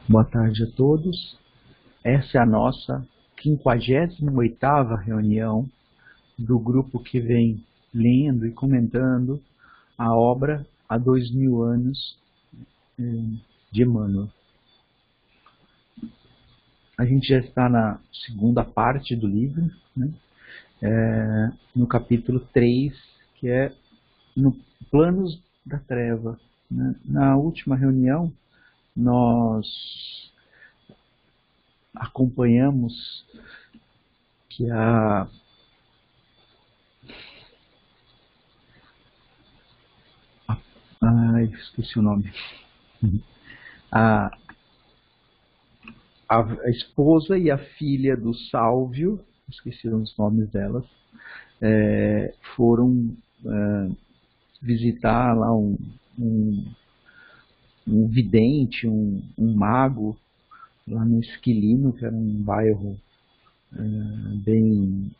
Boa tarde a todos. Essa é a nossa 58ª reunião do grupo que vem lendo e comentando a obra há 2000 anos de Emmanuel. A gente já está na segunda parte do livro, né? No capítulo 3, que é no Planos da Treva, né? Na última reunião, nós acompanhamos que esqueci o nome. A esposa e a filha do Sálvio, esqueci os nomes delas, foram visitar lá um vidente, um mago, lá no Esquilino, que era um bairro bem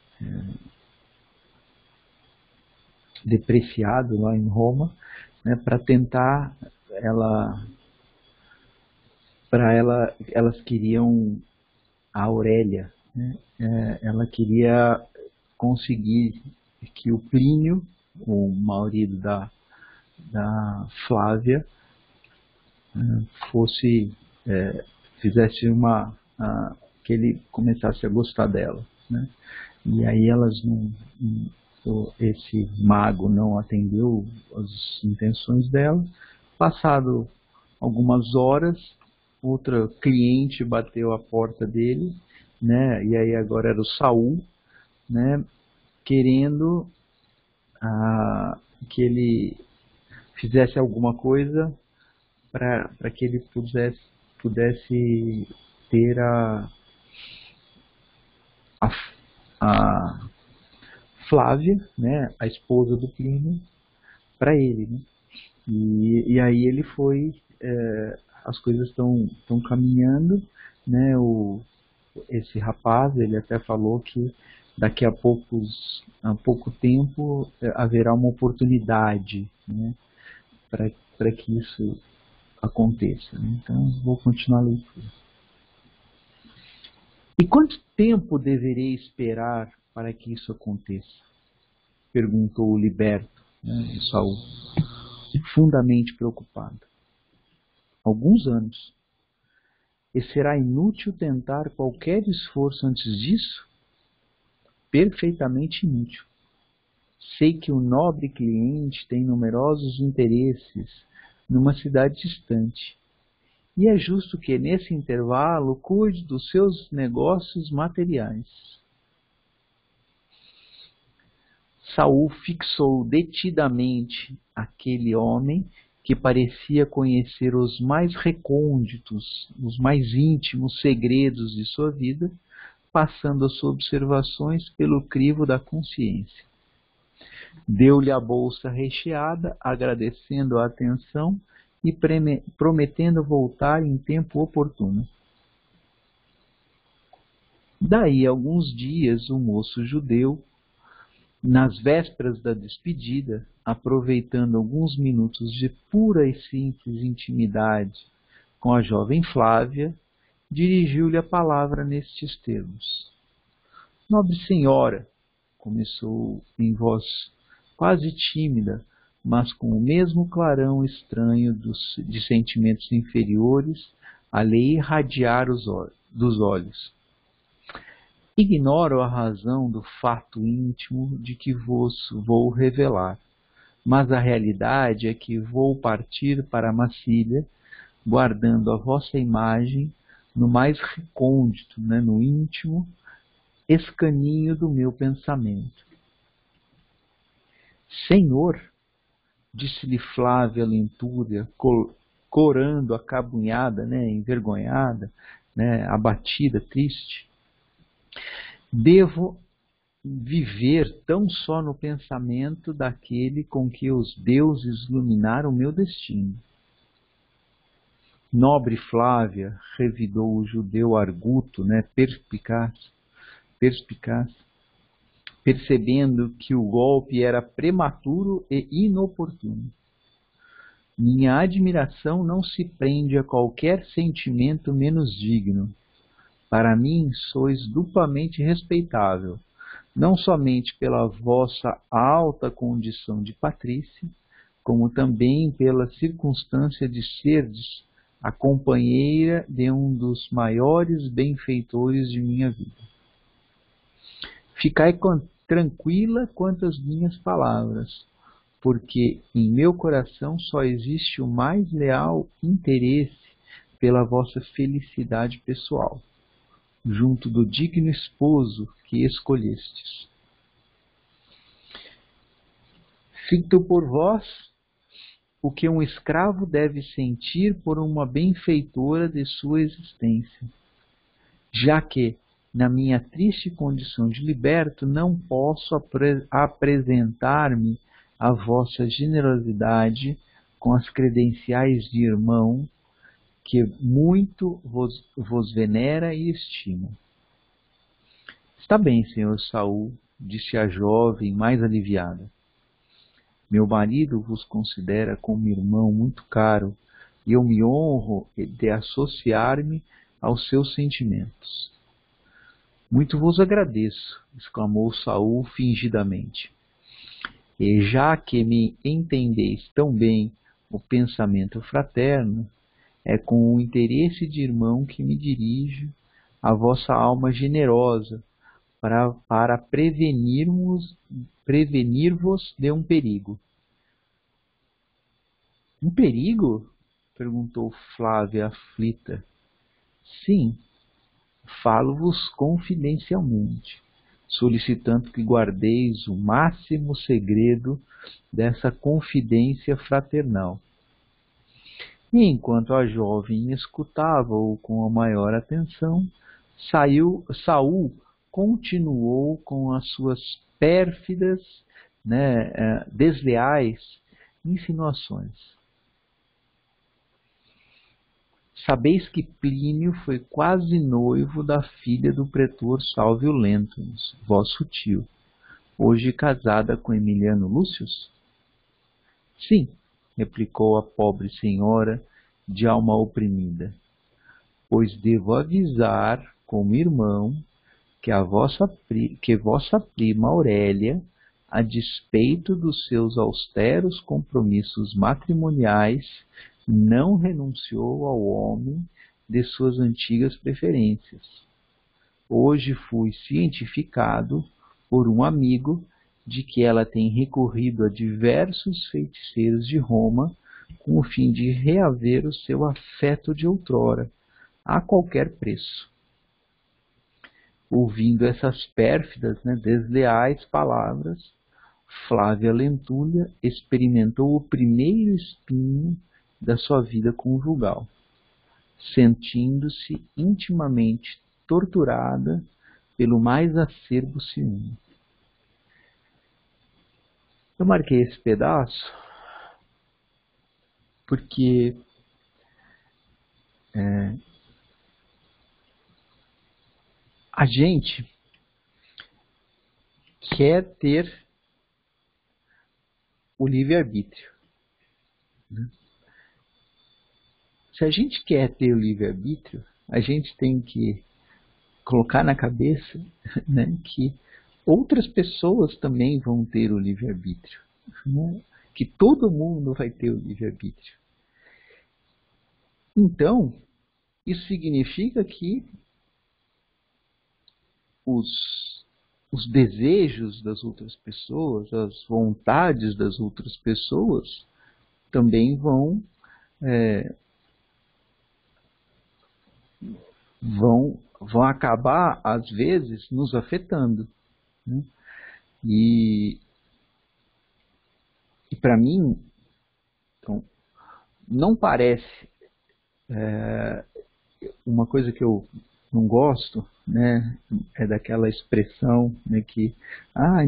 depreciado lá em Roma, né, para tentar elas queriam a Aurélia, né? Ela queria conseguir que o Plínio, o marido da Flávia, fizesse que ele começasse a gostar dela, né? E aí esse mago não atendeu as intenções dela. Passado algumas horas, outra cliente bateu a porta dele, né? E aí agora era o Saul, né? Querendo que ele fizesse alguma coisa para que ele pudesse ter a Flávia, né, a esposa do Plínio, para ele, né? E aí ele foi, as coisas estão caminhando, né? Esse rapaz, ele até falou que daqui a pouco tempo haverá uma oportunidade, né, para que isso aconteça, né? Então vou continuar a leitura. E quanto tempo deverei esperar para que isso aconteça? Perguntou o liberto, né, Saul, profundamente preocupado. Alguns anos. E será inútil tentar qualquer esforço antes disso? Perfeitamente inútil. Sei que o nobre cliente tem numerosos interesses numa cidade distante, e é justo que nesse intervalo cuide dos seus negócios materiais. Saul fixou detidamente aquele homem que parecia conhecer os mais recônditos, os mais íntimos segredos de sua vida, passando as suas observações pelo crivo da consciência. Deu-lhe a bolsa recheada, agradecendo a atenção e prometendo voltar em tempo oportuno. Daí a alguns dias, o moço judeu, nas vésperas da despedida, aproveitando alguns minutos de pura e simples intimidade com a jovem Flávia, dirigiu-lhe a palavra nestes termos. Nobre senhora, começou em voz quase tímida, mas com o mesmo clarão estranho de sentimentos inferiores a lhe irradiar dos olhos. Ignoro a razão do fato íntimo de que vos vou revelar, mas a realidade é que vou partir para Massília, guardando a vossa imagem no mais recôndito, né, no íntimo escaninho do meu pensamento. Senhor, disse-lhe Flávia Lentúria, corando, acabunhada, né, envergonhada, né, abatida, triste, devo viver tão só no pensamento daquele com que os deuses iluminaram o meu destino. Nobre Flávia, revidou o judeu arguto, né, perspicaz, percebendo que o golpe era prematuro e inoportuno. Minha admiração não se prende a qualquer sentimento menos digno. Para mim, sois duplamente respeitável, não somente pela vossa alta condição de patrícia, como também pela circunstância de serdes a companheira de um dos maiores benfeitores de minha vida. Ficai tranquila quanto às minhas palavras, porque em meu coração só existe o mais leal interesse pela vossa felicidade pessoal, junto do digno esposo que escolhestes. Sinto por vós o que um escravo deve sentir por uma benfeitora de sua existência, já que, na minha triste condição de liberto, não posso apresentar-me à vossa generosidade com as credenciais de irmão que muito vos venera e estima. Está bem, senhor Saul, disse a jovem mais aliviada. Meu marido vos considera como irmão muito caro, e eu me honro de associar-me aos seus sentimentos. Muito vos agradeço, exclamou Saul fingidamente. E já que me entendeis tão bem o pensamento fraterno, é com o interesse de irmão que me dirijo à vossa alma generosa para prevenir-vos de um perigo. Um perigo? Perguntou Flávia aflita. Sim, falo-vos confidencialmente, solicitando que guardeis o máximo segredo dessa confidência fraternal. E enquanto a jovem escutava-o com a maior atenção, Saul continuou com as suas pérfidas, desleais insinuações. Sabeis que Plínio foi quase noivo da filha do pretor Salvio Lentulus, vosso tio, hoje casada com Emiliano Lúcius? Sim, replicou a pobre senhora de alma oprimida, pois devo avisar como irmão que vossa prima Aurélia, a despeito dos seus austeros compromissos matrimoniais, não renunciou ao homem de suas antigas preferências. Hoje fui cientificado por um amigo de que ela tem recorrido a diversos feiticeiros de Roma com o fim de reaver o seu afeto de outrora, a qualquer preço. Ouvindo essas pérfidas, desleais palavras, Flávia Lentulha experimentou o primeiro espinho da sua vida conjugal, sentindo-se intimamente torturada pelo mais acerbo ciúme. Eu marquei esse pedaço porque a gente quer ter o livre-arbítrio. Se a gente quer ter o livre-arbítrio, a gente tem que colocar na cabeça que outras pessoas também vão ter o livre-arbítrio. Que todo mundo vai ter o livre-arbítrio. Então, isso significa que os desejos das outras pessoas, as vontades das outras pessoas, também vão acabar, às vezes, nos afetando. E para mim, então, não parece uma coisa que eu não gosto, é daquela expressão que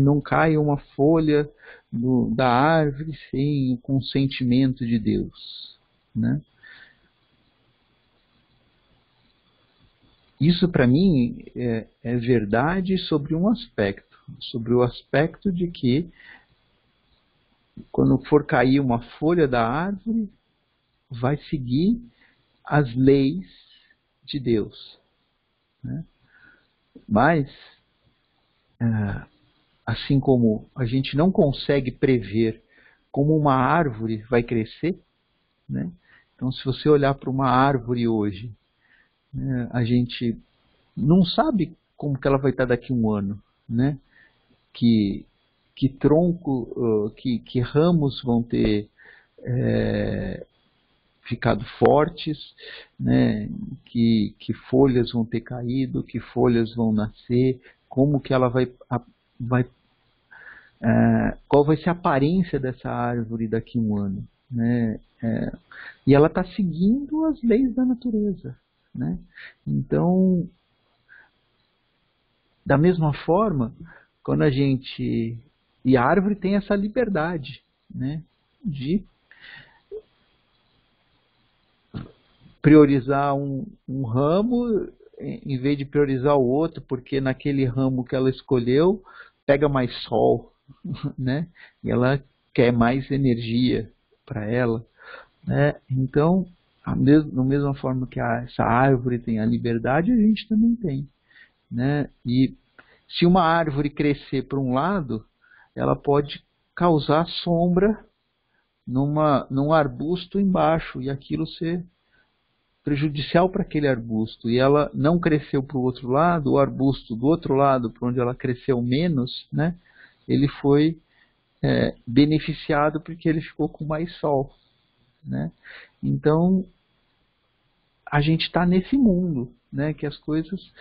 não cai uma folha da árvore sem o consentimento de Deus. Isso para mim é verdade sobre um aspecto, sobre o aspecto de que quando for cair uma folha da árvore, vai seguir as leis de Deus, né? Mas, assim como a gente não consegue prever como uma árvore vai crescer, né? Então, se você olhar para uma árvore hoje, né, a gente não sabe como que ela vai estar daqui a um ano, né? Que tronco, que ramos vão ter ficado fortes, né? Que folhas vão ter caído, que folhas vão nascer, como que ela vai qual vai ser a aparência dessa árvore daqui a um ano, né? E ela está seguindo as leis da natureza, né? Então, da mesma forma, quando a gente... E a árvore tem essa liberdade, né, de priorizar um ramo em vez de priorizar o outro, porque naquele ramo que ela escolheu pega mais sol, né? E ela quer mais energia para ela, né? Então, da mesma forma que essa árvore tem a liberdade, a gente também tem, né? E se uma árvore crescer para um lado, ela pode causar sombra num arbusto embaixo e aquilo ser prejudicial para aquele arbusto. E ela não cresceu para o outro lado, o arbusto do outro lado, para onde ela cresceu menos, né? Ele foi beneficiado porque ele ficou com mais sol, né? Então, a gente está nesse mundo, né, que as coisas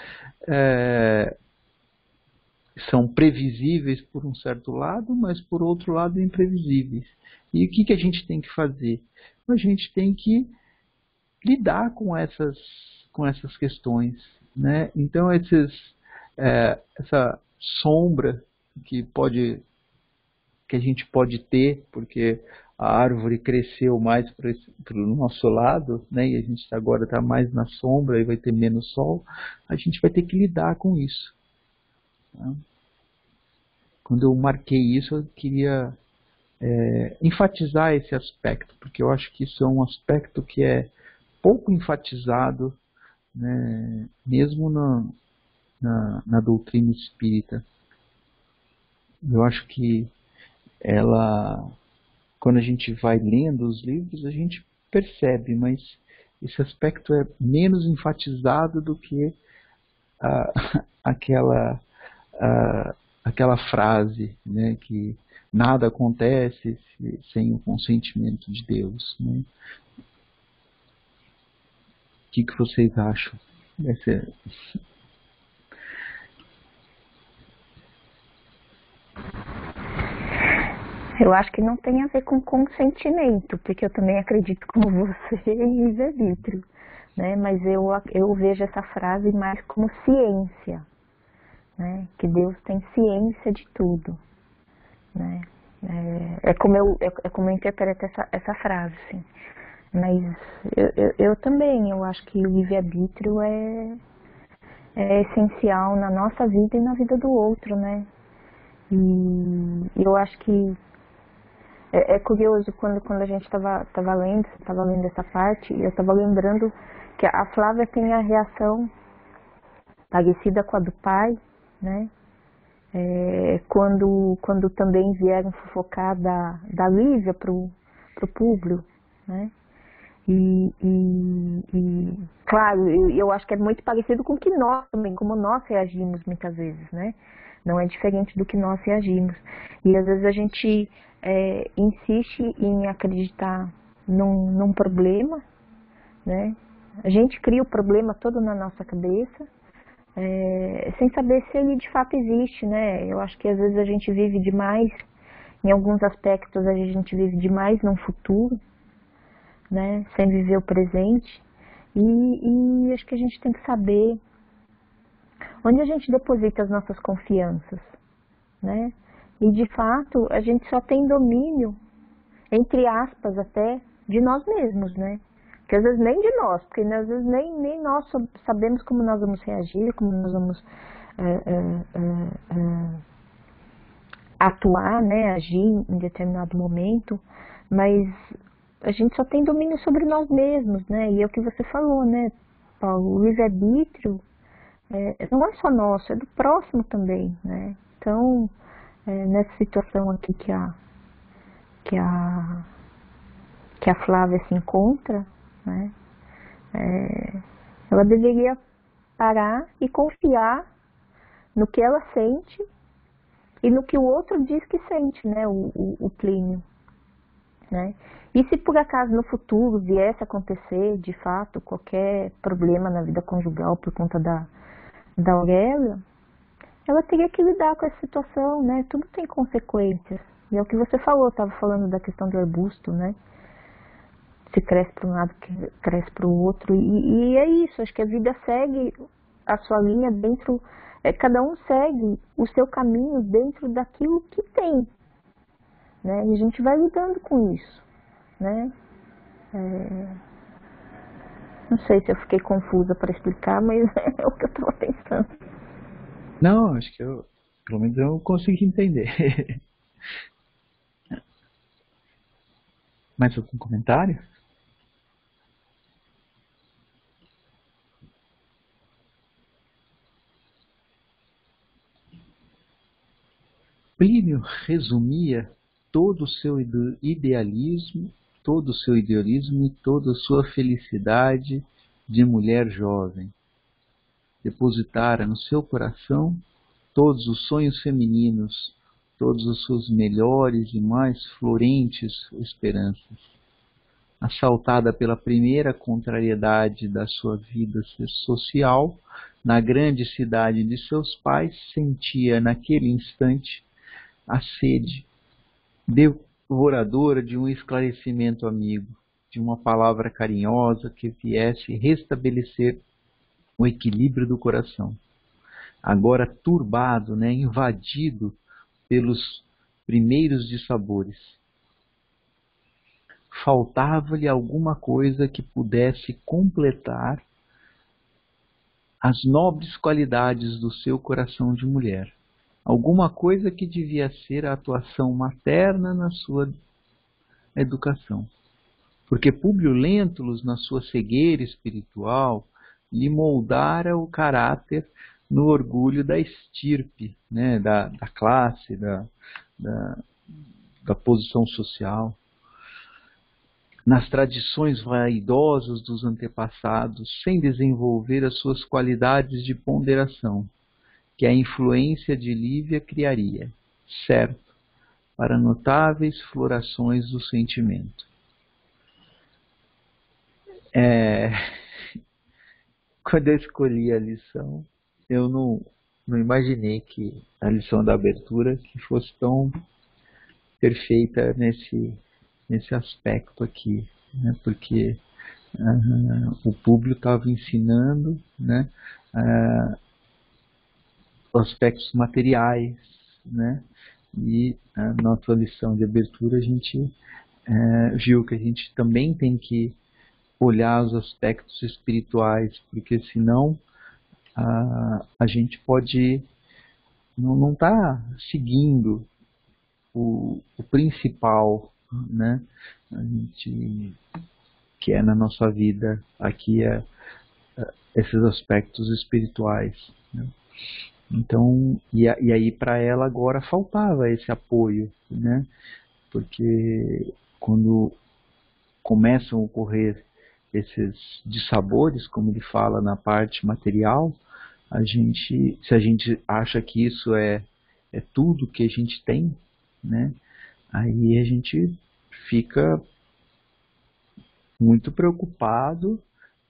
são previsíveis por um certo lado, mas por outro lado imprevisíveis. E o que a gente tem que fazer? A gente tem que lidar com essas questões, né? Então, essa sombra que a gente pode ter, porque a árvore cresceu mais para o nosso lado, né? E a gente agora está mais na sombra e vai ter menos sol, a gente vai ter que lidar com isso, né? Quando eu marquei isso, eu queria enfatizar esse aspecto, porque eu acho que isso é um aspecto que é pouco enfatizado, né, mesmo na doutrina espírita. Eu acho que quando a gente vai lendo os livros, a gente percebe, mas esse aspecto é menos enfatizado do que aquela frase, né, que nada acontece sem o consentimento de Deus, né? O que vocês acham? Eu acho que não tem a ver com consentimento, porque eu também acredito como você em livre-arbítrio, né? Mas eu vejo essa frase mais como ciência, né? Que Deus tem ciência de tudo, né? É como eu interpreto essa frase, assim. Mas eu também, eu acho que o livre-arbítrio é essencial na nossa vida e na vida do outro, né? E eu acho que é curioso quando a gente estava lendo essa parte, eu estava lembrando que a Flávia tem a reação parecida com a do pai, né? Quando também vieram fofocar da Lívia pro Públio, né? Claro, eu acho que é muito parecido com o que nós também, como nós reagimos muitas vezes, né? Não é diferente do que nós reagimos. E às vezes a gente insiste em acreditar num problema, né? A gente cria o problema todo na nossa cabeça, sem saber se ele de fato existe, né? Eu acho que às vezes a gente vive demais, em alguns aspectos a gente vive demais num futuro, né? Sem viver o presente. E acho que a gente tem que saber onde a gente deposita as nossas confianças, né? E de fato a gente só tem domínio, entre aspas até, de nós mesmos, né? Porque às vezes nem de nós, porque às vezes nem nós sabemos como nós vamos reagir, como nós vamos atuar, né? Agir em determinado momento, mas a gente só tem domínio sobre nós mesmos, né? E é o que você falou, né, Paulo? O livre-arbítrio não é só nosso, é do próximo também, né? Então, nessa situação aqui que a Flávia se encontra, né? Ela deveria parar e confiar no que ela sente e no que o outro diz que sente, né? O Plínio, né? E se por acaso no futuro viesse a acontecer, de fato, qualquer problema na vida conjugal por conta da Aurélia, ela teria que lidar com essa situação, né? Tudo tem consequências. E é o que você falou, estava falando da questão do arbusto, né? Se cresce para um lado, cresce para o outro. E é isso, acho que a vida segue a sua linha dentro... cada um segue o seu caminho dentro daquilo que tem, né? E a gente vai lidando com isso, né? Não sei se eu fiquei confusa para explicar, mas é o que eu estava pensando. Não, acho que pelo menos eu consegui entender. Mais algum comentário? Plínio resumia todo o seu idealismo, e toda a sua felicidade de mulher jovem. Depositara no seu coração todos os sonhos femininos, todas as suas melhores e mais florentes esperanças. Assaltada pela primeira contrariedade da sua vida social, na grande cidade de seus pais, sentia naquele instante a sede devoradora de um esclarecimento amigo, de uma palavra carinhosa que viesse restabelecer o equilíbrio do coração, agora turbado, né, invadido pelos primeiros dissabores. Faltava-lhe alguma coisa que pudesse completar as nobres qualidades do seu coração de mulher. Alguma coisa que devia ser a atuação materna na sua educação. Porque Públio Lentulus, na sua cegueira espiritual, lhe moldara o caráter no orgulho da estirpe, né, da classe, da posição social. Nas tradições vaidosas dos antepassados, sem desenvolver as suas qualidades de ponderação, que a influência de Lívia criaria, certo, para notáveis florações do sentimento. Quando eu escolhi a lição, eu não imaginei que a lição da abertura que fosse tão perfeita nesse aspecto aqui, né? Porque o Públio estava ensinando, né, aspectos materiais, né? E na nossa lição de abertura a gente viu que a gente também tem que olhar os aspectos espirituais, porque senão a gente pode não estar seguindo o principal, né? A gente que é na nossa vida aqui esses aspectos espirituais, né? Então, e aí para ela agora faltava esse apoio, né? Porque quando começam a ocorrer esses dissabores, como ele fala na parte material, se a gente acha que isso é tudo que a gente tem, né? Aí a gente fica muito preocupado,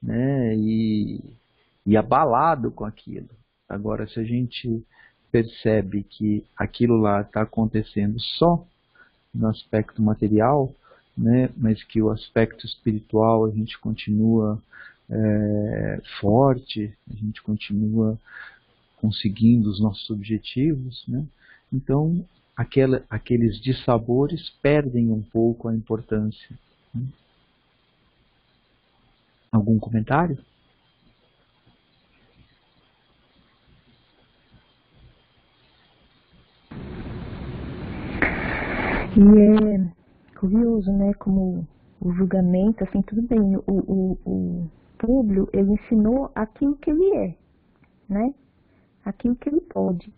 né? E abalado com aquilo. Agora, se a gente percebe que aquilo lá está acontecendo só no aspecto material, né, mas que o aspecto espiritual a gente continua forte, a gente continua conseguindo os nossos objetivos, né? Então aqueles dissabores perdem um pouco a importância, né? Algum comentário? E é curioso, né, como o julgamento, assim, tudo bem, o Públio, ele ensinou aquilo que ele é, né? Aquilo que ele pode.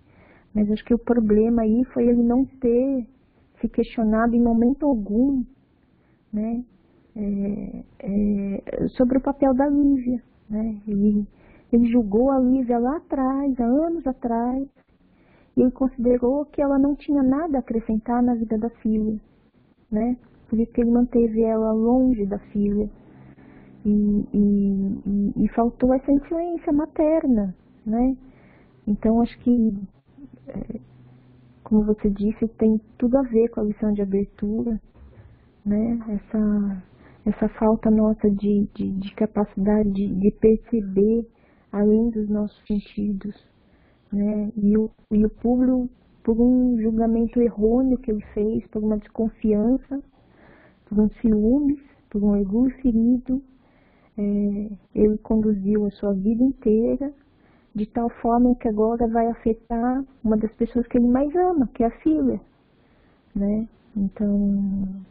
Mas acho que o problema aí foi ele não ter se questionado em momento algum, né? Sobre o papel da Lívia, né? Ele julgou a Lívia lá atrás, há anos atrás, e ele considerou que ela não tinha nada a acrescentar na vida da filha, né? Por isso que ele manteve ela longe da filha. E faltou essa influência materna, né? Então, acho que, como você disse, tem tudo a ver com a lição de abertura, né? Essa falta nossa de capacidade de perceber além dos nossos sentidos, né? E o Públio, por um julgamento errôneo que ele fez, por uma desconfiança, por um ciúmes, por um orgulho ferido, ele conduziu a sua vida inteira de tal forma que agora vai afetar uma das pessoas que ele mais ama, que é a filha, né? Então,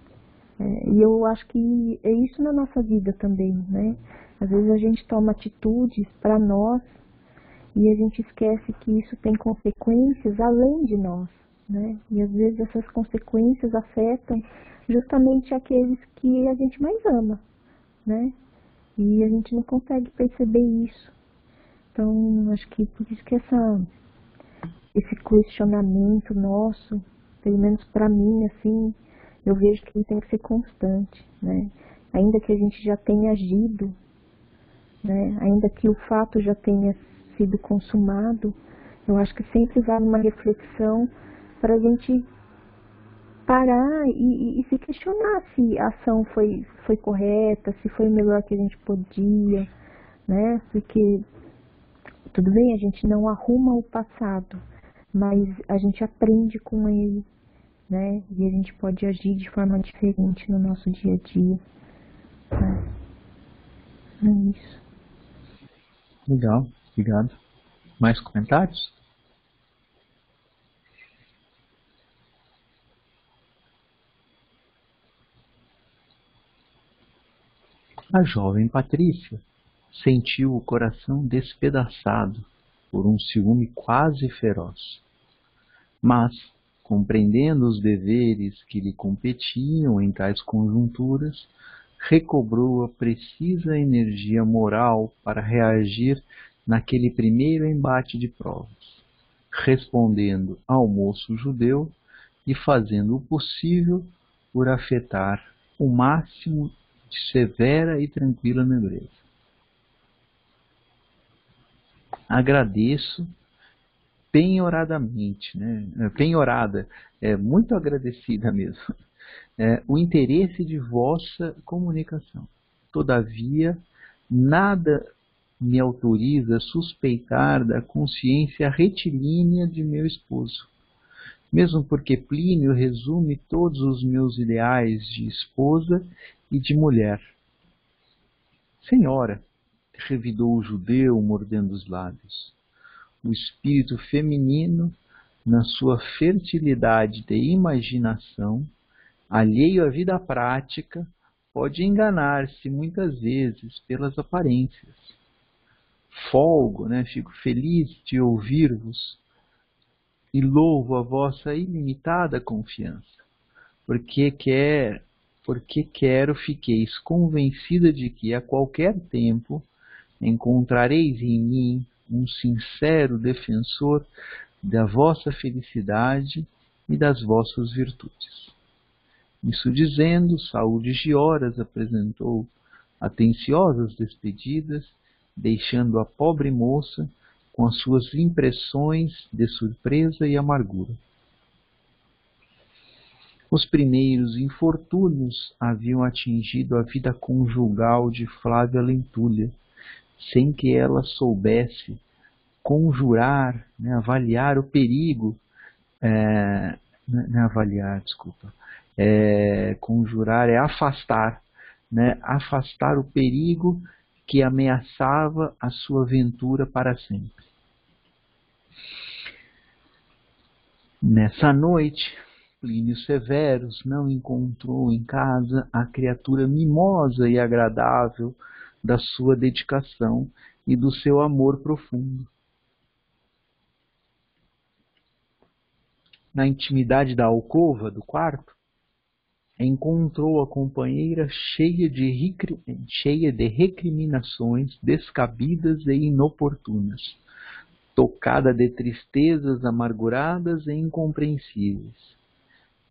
e eu acho que é isso na nossa vida também, né? Às vezes a gente toma atitudes para nós e a gente esquece que isso tem consequências além de nós, né? E às vezes essas consequências afetam justamente aqueles que a gente mais ama, né? E a gente não consegue perceber isso. Então, acho que por isso que esse questionamento nosso, pelo menos para mim, assim, eu vejo que ele tem que ser constante, né? Ainda que a gente já tenha agido, né? Ainda que o fato já tenha sido consumado, eu acho que sempre vale uma reflexão para a gente parar e se questionar se a ação foi correta, se foi o melhor que a gente podia, né? Porque tudo bem, a gente não arruma o passado, mas a gente aprende com ele, né? E a gente pode agir de forma diferente no nosso dia a dia. Né? É isso. Legal, obrigado. Mais comentários? A jovem Patrícia sentiu o coração despedaçado por um ciúme quase feroz. Mas, compreendendo os deveres que lhe competiam em tais conjunturas, recobrou a precisa energia moral para reagir naquele primeiro embate de provas, respondendo ao moço judeu e fazendo o possível por afetar o máximo de severa e tranquila nobreza. Agradeço penhoradamente, né? Penhorada, muito agradecida mesmo, o interesse de vossa comunicação. Todavia, nada me autoriza a suspeitar da consciência retilínea de meu esposo, mesmo porque Plínio resume todos os meus ideais de esposa e de mulher. Senhora, revidou o judeu mordendo os lábios, o espírito feminino, na sua fertilidade de imaginação, alheio à vida prática, pode enganar-se muitas vezes pelas aparências. Folgo, fico feliz de ouvir-vos e louvo a vossa ilimitada confiança, porque fiqueis convencida de que a qualquer tempo encontrareis em mim um sincero defensor da vossa felicidade e das vossas virtudes. Isso dizendo, Saúde Gioras apresentou atenciosas despedidas, deixando a pobre moça com as suas impressões de surpresa e amargura. Os primeiros infortúnios haviam atingido a vida conjugal de Flávia Lentulha, sem que ela soubesse conjurar, avaliar o perigo, conjurar é afastar, afastar o perigo que ameaçava a sua ventura para sempre. Nessa noite, Plínio Severus não encontrou em casa a criatura mimosa e agradável da sua dedicação e do seu amor profundo. Na intimidade da alcova do quarto, encontrou a companheira cheia de recriminações descabidas e inoportunas, tocada de tristezas amarguradas e incompreensíveis,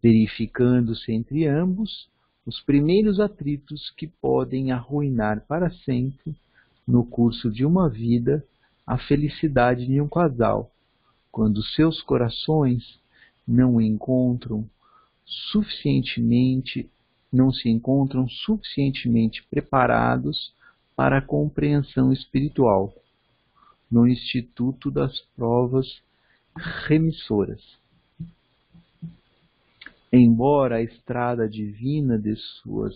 verificando-se entre ambos os primeiros atritos que podem arruinar para sempre, no curso de uma vida, a felicidade de um casal, quando seus corações não se encontram suficientemente preparados para a compreensão espiritual, no Instituto das Provas Remissoras. Embora a estrada divina de suas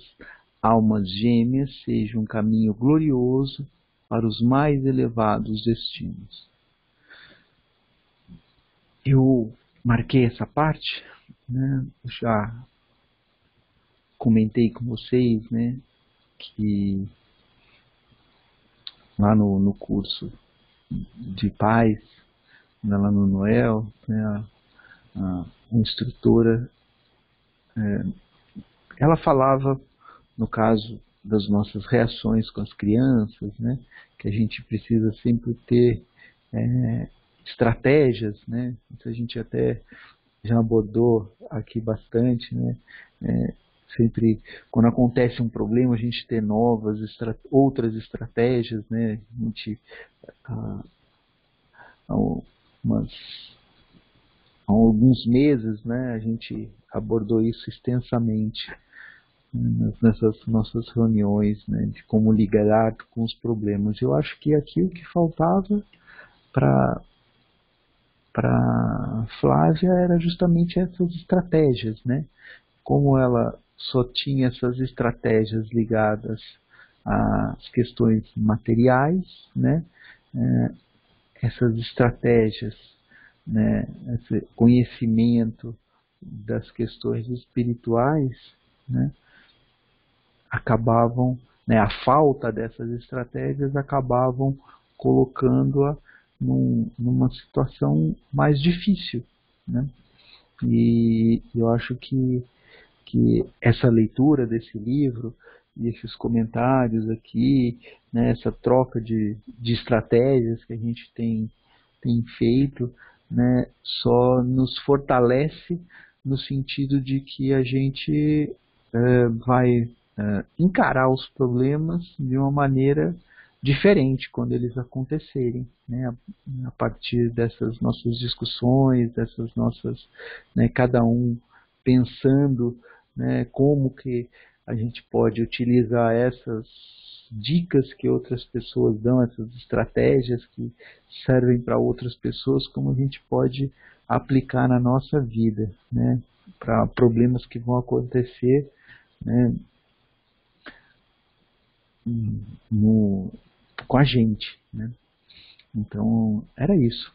almas gêmeas seja um caminho glorioso para os mais elevados destinos. Eu marquei essa parte, né? Já comentei com vocês, né, que lá no curso de paz, lá no Noel, né, a instrutora, ela falava, no caso das nossas reações com as crianças, né, que a gente precisa sempre ter estratégias, né, isso a gente até já abordou aqui bastante, né, sempre quando acontece um problema a gente ter outras estratégias, né, a gente há alguns meses, né, a gente abordou isso extensamente, né, nessas nossas reuniões, né, de como lidar com os problemas. Eu acho que aqui o que faltava para Flávia era justamente essas estratégias, né? Como ela só tinha essas estratégias ligadas às questões materiais, né? Essas estratégias, né? Esse conhecimento das questões espirituais, né? Acabavam, né? A falta dessas estratégias acabavam colocando-a numa situação mais difícil, né? E eu acho que essa leitura desse livro e esses comentários aqui, né, essa troca de estratégias que a gente tem feito, né, só nos fortalece no sentido de que a gente vai encarar os problemas de uma maneira diferente quando eles acontecerem, né, a partir dessas nossas discussões, dessas nossas, né, cada um pensando, né, como que a gente pode utilizar essas dicas que outras pessoas dão, essas estratégias que servem para outras pessoas, como a gente pode aplicar na nossa vida, né, para problemas que vão acontecer, né, com a gente, né? Então, era isso.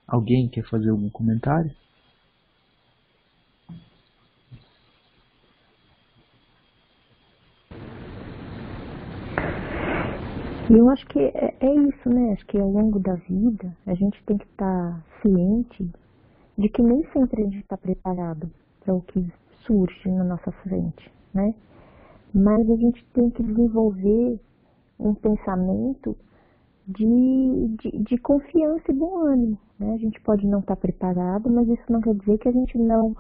Alguém quer fazer algum comentário? Eu acho que é isso, né? Acho que ao longo da vida a gente tem que estar ciente de que nem sempre a gente está preparado para o que surge na nossa frente, né? Mas a gente tem que desenvolver um pensamento de confiança e bom ânimo, né? A gente pode não estar preparado, mas isso não quer dizer que a gente não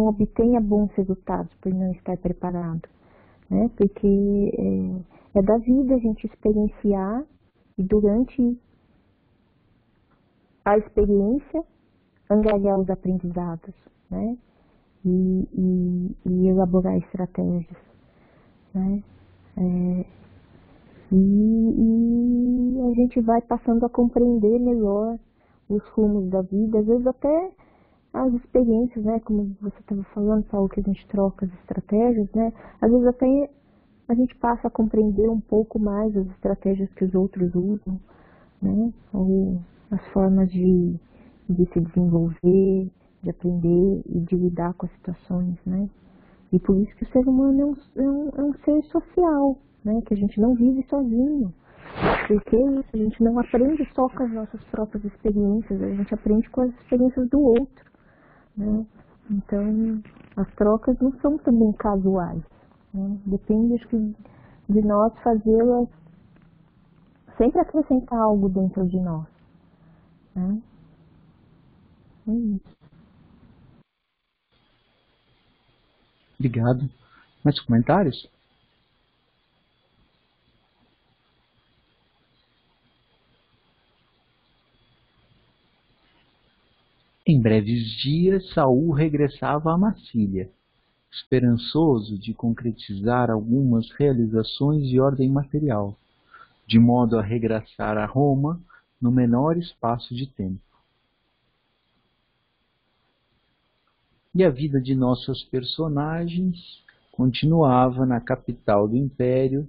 obtenha bons resultados por não estar preparado, né? Porque é da vida a gente experienciar e durante a experiência angariar os aprendizados, né? E elaborar estratégias, né? E a gente vai passando a compreender melhor os rumos da vida, às vezes até as experiências, né? Como você estava falando, Paulo, que a gente troca as estratégias, né? Às vezes até a gente passa a compreender um pouco mais as estratégias que os outros usam, né? Ou as formas de se desenvolver, de aprender e de lidar com as situações, né? E por isso que o ser humano é um ser social, né? Que a gente não vive sozinho. Porque a gente não aprende só com as nossas próprias experiências, a gente aprende com as experiências do outro, né? Então, as trocas não são também casuais, né? Depende, acho que, de nós fazê-las, sempre acrescentar algo dentro de nós, né? É isso. Obrigado. Mais comentários? Em breves dias, Saul regressava a Massília, esperançoso de concretizar algumas realizações de ordem material, de modo a regressar a Roma no menor espaço de tempo. E a vida de nossos personagens continuava na capital do império,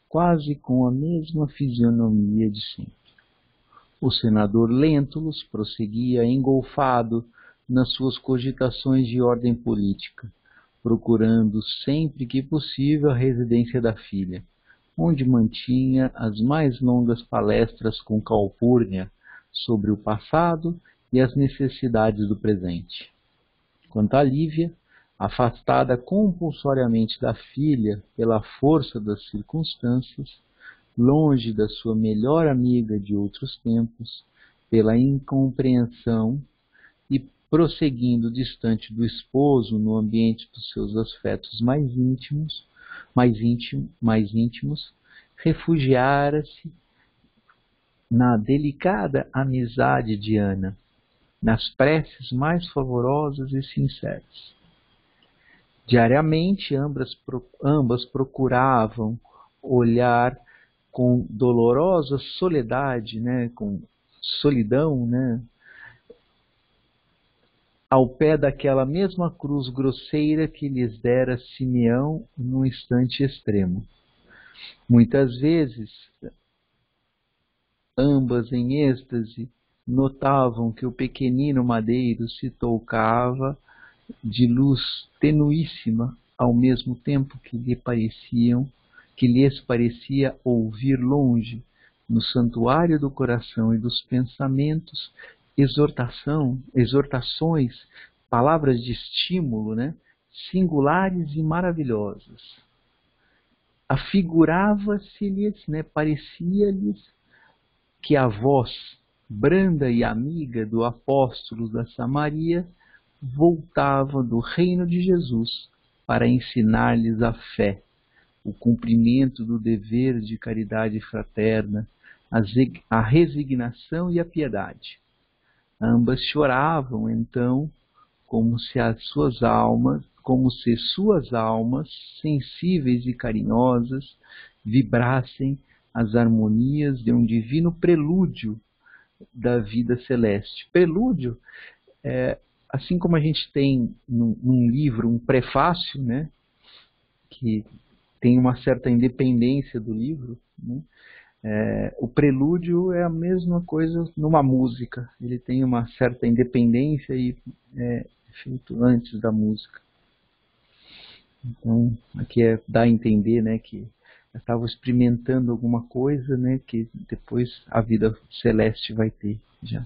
quase com a mesma fisionomia de sempre. O senador Lentulus prosseguia engolfado nas suas cogitações de ordem política, procurando sempre que possível a residência da filha, onde mantinha as mais longas palestras com Calpurnia sobre o passado e as necessidades do presente. Quanto a Lívia, afastada compulsoriamente da filha pela força das circunstâncias, longe da sua melhor amiga de outros tempos, pela incompreensão e prosseguindo distante do esposo no ambiente dos seus afetos mais íntimos, refugiara-se na delicada amizade de Ana, nas preces mais favorosas e sinceras. Diariamente, ambas procuravam olhar com dolorosa soledade, né, com solidão, né, ao pé daquela mesma cruz grosseira que lhes dera Simeão num instante extremo. Muitas vezes, ambas em êxtase, notavam que o pequenino madeiro se tocava de luz tenuíssima, ao mesmo tempo que lhes parecia ouvir longe, no santuário do coração e dos pensamentos, exortações, palavras de estímulo, né, singulares e maravilhosas. Afigurava-se-lhes, né, parecia-lhes que a voz branda e amiga do apóstolo da Samaria voltava do reino de Jesus para ensinar-lhes a fé, o cumprimento do dever de caridade fraterna, a resignação e a piedade. Ambas choravam, então, como se suas almas, sensíveis e carinhosas, vibrassem as harmonias de um divino prelúdio da vida celeste. Prelúdio, assim como a gente tem num livro um prefácio, né, que tem uma certa independência do livro, né, o prelúdio é a mesma coisa numa música. Ele tem uma certa independência e é feito antes da música. Então, aqui dá a entender, né, que estavam experimentando alguma coisa, né, que depois a vida celeste vai ter já.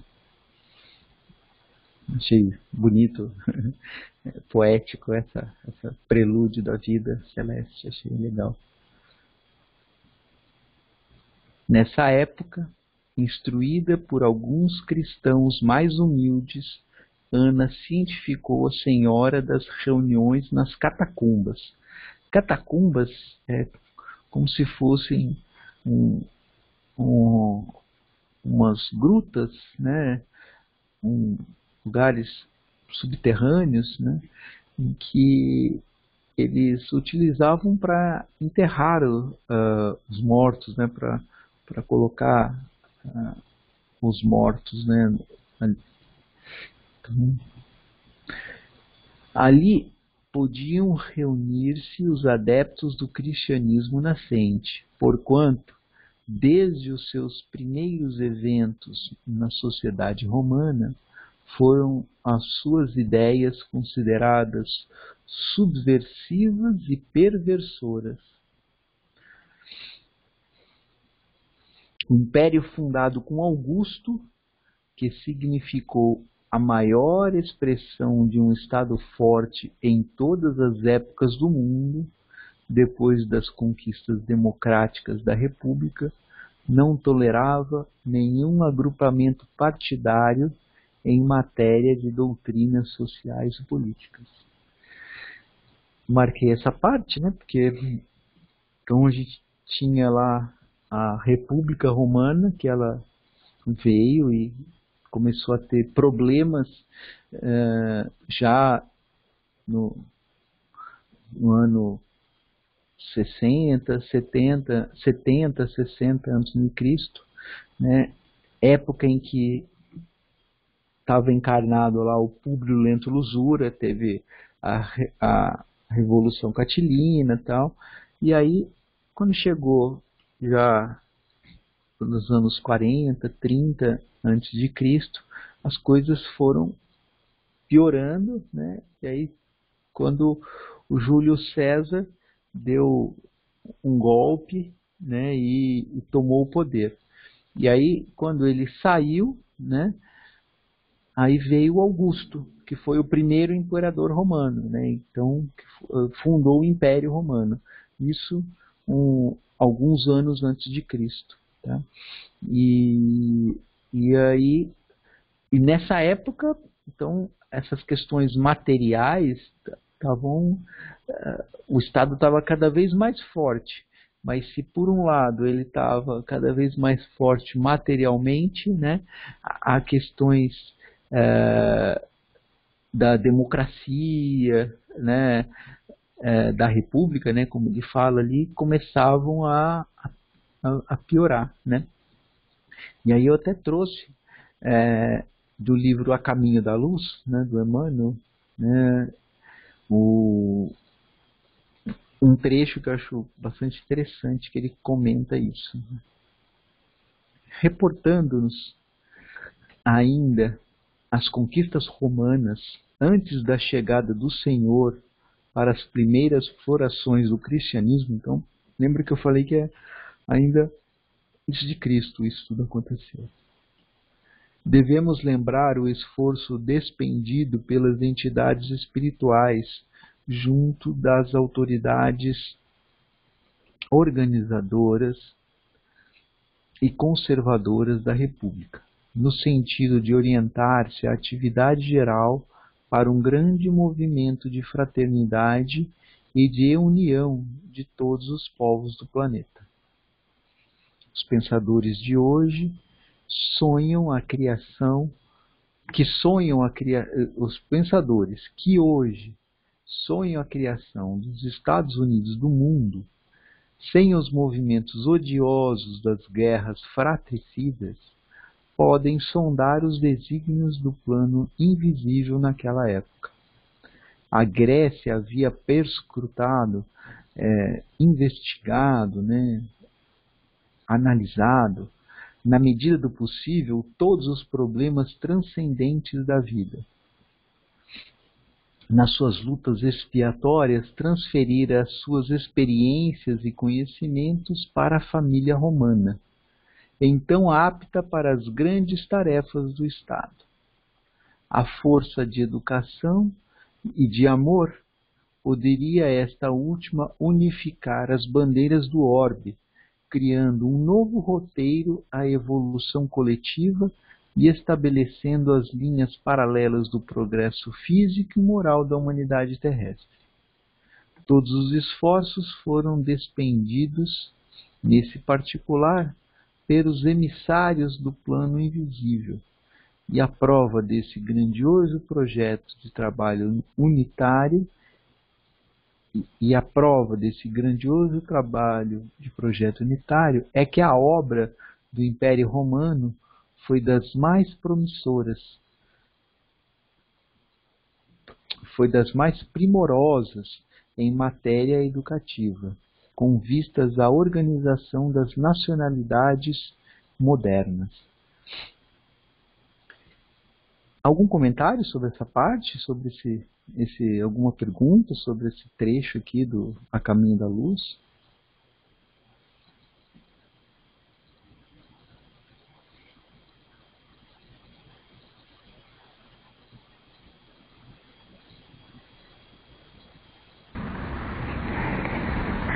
Achei bonito, poético essa prelúdio da vida celeste, achei legal. Nessa época, instruída por alguns cristãos mais humildes, Ana cientificou a senhora das reuniões nas catacumbas. Catacumbas é como se fossem umas grutas, né, lugares subterrâneos, né, em que eles utilizavam para enterrar os mortos, né, para colocar os mortos, né, ali. Então, ali podiam reunir-se os adeptos do cristianismo nascente, porquanto, desde os seus primeiros eventos na sociedade romana, foram as suas ideias consideradas subversivas e perversoras. O império fundado com Augusto, que significou a maior expressão de um Estado forte em todas as épocas do mundo, depois das conquistas democráticas da República, não tolerava nenhum agrupamento partidário em matéria de doutrinas sociais e políticas. Marquei essa parte, né? Porque então a gente tinha lá a República Romana, que ela veio e começou a ter problemas já no ano 60, 70, 60 a.C., né? Época em que estava encarnado lá o Públio Lentulus Usura, teve a Revolução Catilina e tal, e aí quando chegou já nos anos 40, 30 antes de Cristo, as coisas foram piorando, né? E aí quando o Júlio César deu um golpe, né, e tomou o poder. E aí quando ele saiu, né, aí veio Augusto, que foi o primeiro imperador romano, né? Então fundou o Império Romano. Isso alguns anos antes de Cristo, tá? E aí nessa época, então essas questões materiais estavam, o Estado estava cada vez mais forte. Mas se por um lado ele estava cada vez mais forte materialmente, né, há questões da democracia, né, da república, né, como ele fala ali, começavam a piorar, né? E aí eu até trouxe do livro A Caminho da Luz, né, do Emmanuel, né, um trecho que eu acho bastante interessante, que ele comenta isso. Reportando-nos ainda as conquistas romanas antes da chegada do Senhor para as primeiras florações do cristianismo. Então, lembra que eu falei que é ainda antes de Cristo isso tudo aconteceu. Devemos lembrar o esforço despendido pelas entidades espirituais junto das autoridades organizadoras e conservadoras da República, no sentido de orientar-se a atividade geral para um grande movimento de fraternidade e de união de todos os povos do planeta. Os pensadores de hoje os pensadores que hoje sonham a criação dos Estados Unidos do mundo, sem os movimentos odiosos das guerras fratricidas, podem sondar os desígnios do plano invisível naquela época. A Grécia havia perscrutado, investigado, né, analisado, na medida do possível, todos os problemas transcendentes da vida. Nas suas lutas expiatórias, transferir as suas experiências e conhecimentos para a família romana, então apta para as grandes tarefas do Estado. A força de educação e de amor poderia esta última unificar as bandeiras do orbe, criando um novo roteiro à evolução coletiva e estabelecendo as linhas paralelas do progresso físico e moral da humanidade terrestre. Todos os esforços foram despendidos, nesse particular, pelos emissários do plano invisível, e a prova desse grandioso projeto de trabalho unitário é que a obra do Império Romano foi das mais promissoras, foi das mais primorosas em matéria educativa, com vistas à organização das nacionalidades modernas. Algum comentário sobre essa parte, sobre alguma pergunta sobre esse trecho aqui do A Caminho da Luz?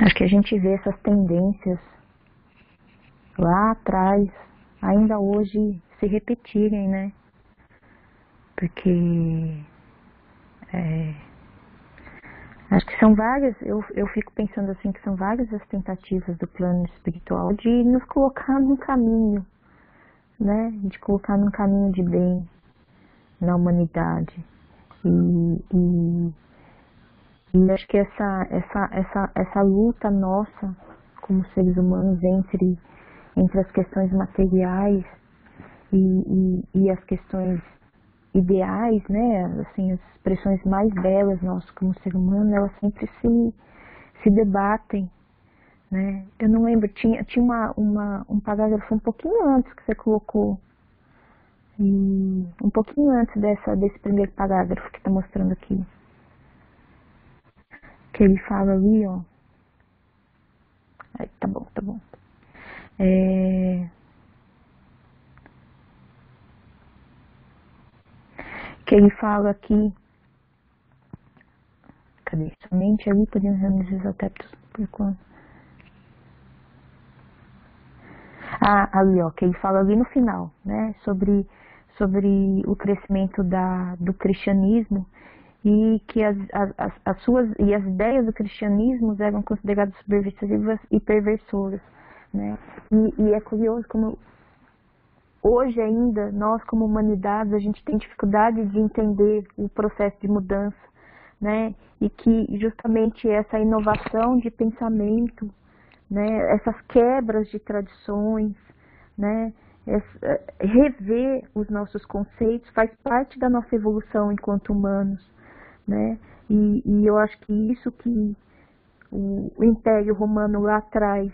Acho que a gente vê essas tendências lá atrás, ainda hoje se repetirem, né? Porque acho que são várias, eu fico pensando assim, que são várias as tentativas do plano espiritual de nos colocar num caminho, né? De colocar num caminho de bem na humanidade. E acho que essa luta nossa, como seres humanos, entre as questões materiais e as questões ideais, né, assim, as expressões mais belas nossas como ser humano, elas sempre se debatem, né. Eu não lembro, tinha um parágrafo um pouquinho antes que você colocou, e um pouquinho antes desse primeiro parágrafo que está mostrando aqui, que ele fala ali, ó. Tá bom. Que ele fala aqui, cadê? Somente ali podemos reunir os adeptos por quanto? Ali, ó, que ele fala ali no final, né, sobre o crescimento do cristianismo e que as ideias do cristianismo eram consideradas subversivas e perversoras, né? E é curioso como hoje ainda nós como humanidade a gente tem dificuldade de entender o processo de mudança, né? E que justamente essa inovação de pensamento, né, essas quebras de tradições, né, rever os nossos conceitos faz parte da nossa evolução enquanto humanos, né, e eu acho que isso que o Império Romano lá atrás,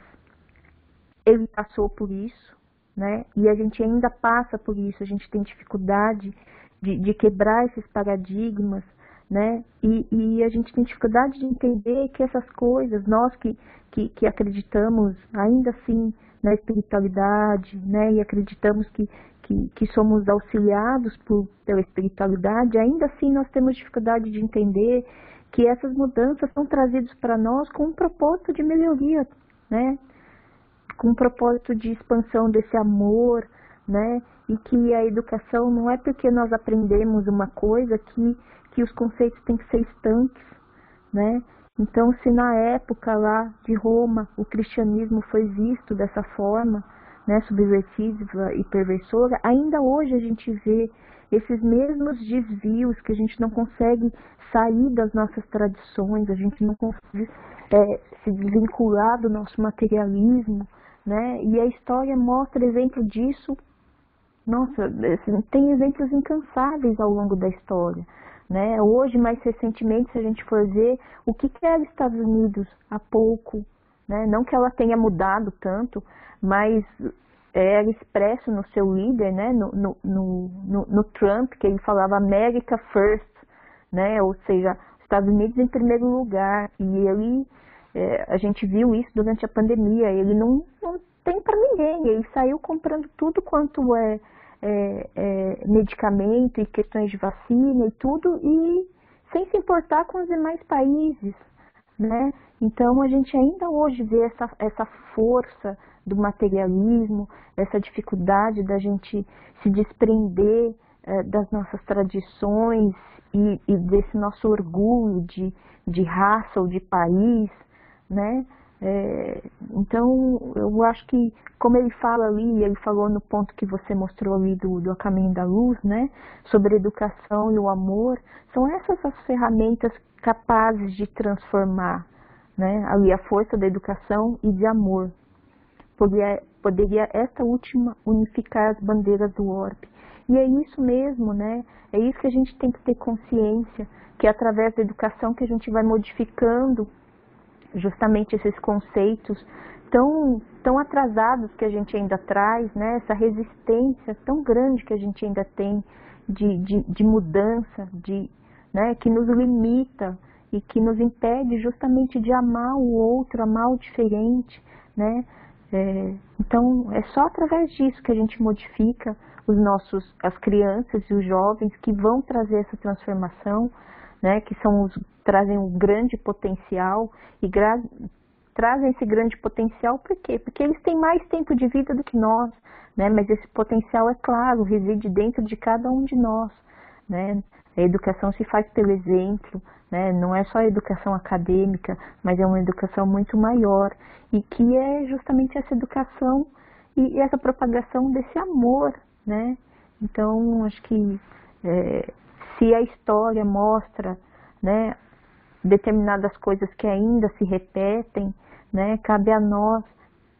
ele passou por isso, né, e a gente ainda passa por isso, a gente tem dificuldade de quebrar esses paradigmas, né, e a gente tem dificuldade de entender que essas coisas, nós que acreditamos ainda assim na espiritualidade, né, e acreditamos que somos auxiliados pela espiritualidade, ainda assim nós temos dificuldade de entender que essas mudanças são trazidas para nós com um propósito de melhoria, né, com um propósito de expansão desse amor, né, e que a educação não é porque nós aprendemos uma coisa que os conceitos têm que ser estanques, né. Então, se na época lá de Roma o cristianismo foi visto dessa forma, né, subversiva e perversora, ainda hoje a gente vê esses mesmos desvios que a gente não consegue sair das nossas tradições, a gente não consegue se desvincular do nosso materialismo, né, e a história mostra exemplo disso. Nossa, tem exemplos incansáveis ao longo da história, né? Hoje, mais recentemente, se a gente for ver o que era os Estados Unidos há pouco, né? Não que ela tenha mudado tanto, mas era expresso no seu líder, né? no Trump, que ele falava America First, né? Ou seja, Estados Unidos em primeiro lugar, e ele, a gente viu isso durante a pandemia, ele não tem para ninguém, ele saiu comprando tudo quanto medicamento e questões de vacina e tudo, e sem se importar com os demais países, né? Então a gente ainda hoje vê essa força do materialismo, essa dificuldade da gente se desprender das nossas tradições e desse nosso orgulho de raça ou de país, né? Então eu acho que, como ele fala ali, ele falou no ponto que você mostrou ali do A Caminho da Luz, né, sobre a educação e o amor, são essas as ferramentas capazes de transformar, né, ali a força da educação e de amor. Poderia esta última unificar as bandeiras do orbe. E é isso mesmo, né, é isso que a gente tem que ter consciência, que é através da educação que a gente vai modificando justamente esses conceitos tão atrasados que a gente ainda traz, né? Essa resistência tão grande que a gente ainda tem de mudança, né, que nos limita e que nos impede justamente de amar o outro, amar o diferente, né? Então, é só através disso que a gente modifica as crianças e os jovens que vão trazer essa transformação, né? Que trazem um grande potencial e trazem esse grande potencial por quê? Porque eles têm mais tempo de vida do que nós, né? Mas esse potencial, é claro, reside dentro de cada um de nós, né? A educação se faz pelo exemplo, né? Não é só a educação acadêmica, mas é uma educação muito maior, e que é justamente essa educação e essa propagação desse amor, né? Então, acho que se a história mostra, né, determinadas coisas que ainda se repetem, né, cabe a nós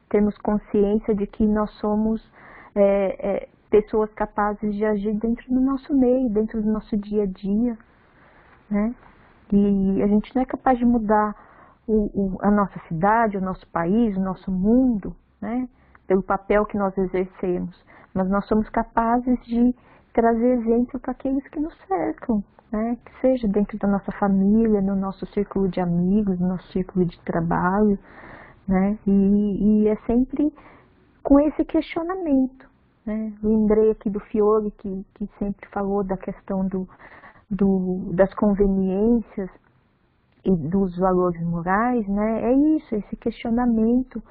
termos consciência de que nós somos pessoas capazes de agir dentro do nosso meio, dentro do nosso dia a dia, né? E a gente não é capaz de mudar a nossa cidade, o nosso país, o nosso mundo, né, pelo papel que nós exercemos, mas nós somos capazes de trazer exemplo para aqueles que nos cercam, né, que seja dentro da nossa família, no nosso círculo de amigos, no nosso círculo de trabalho, né, e é sempre com esse questionamento, né. Lembrei aqui do Fiore, que sempre falou da questão das conveniências e dos valores morais, né? É isso, esse questionamento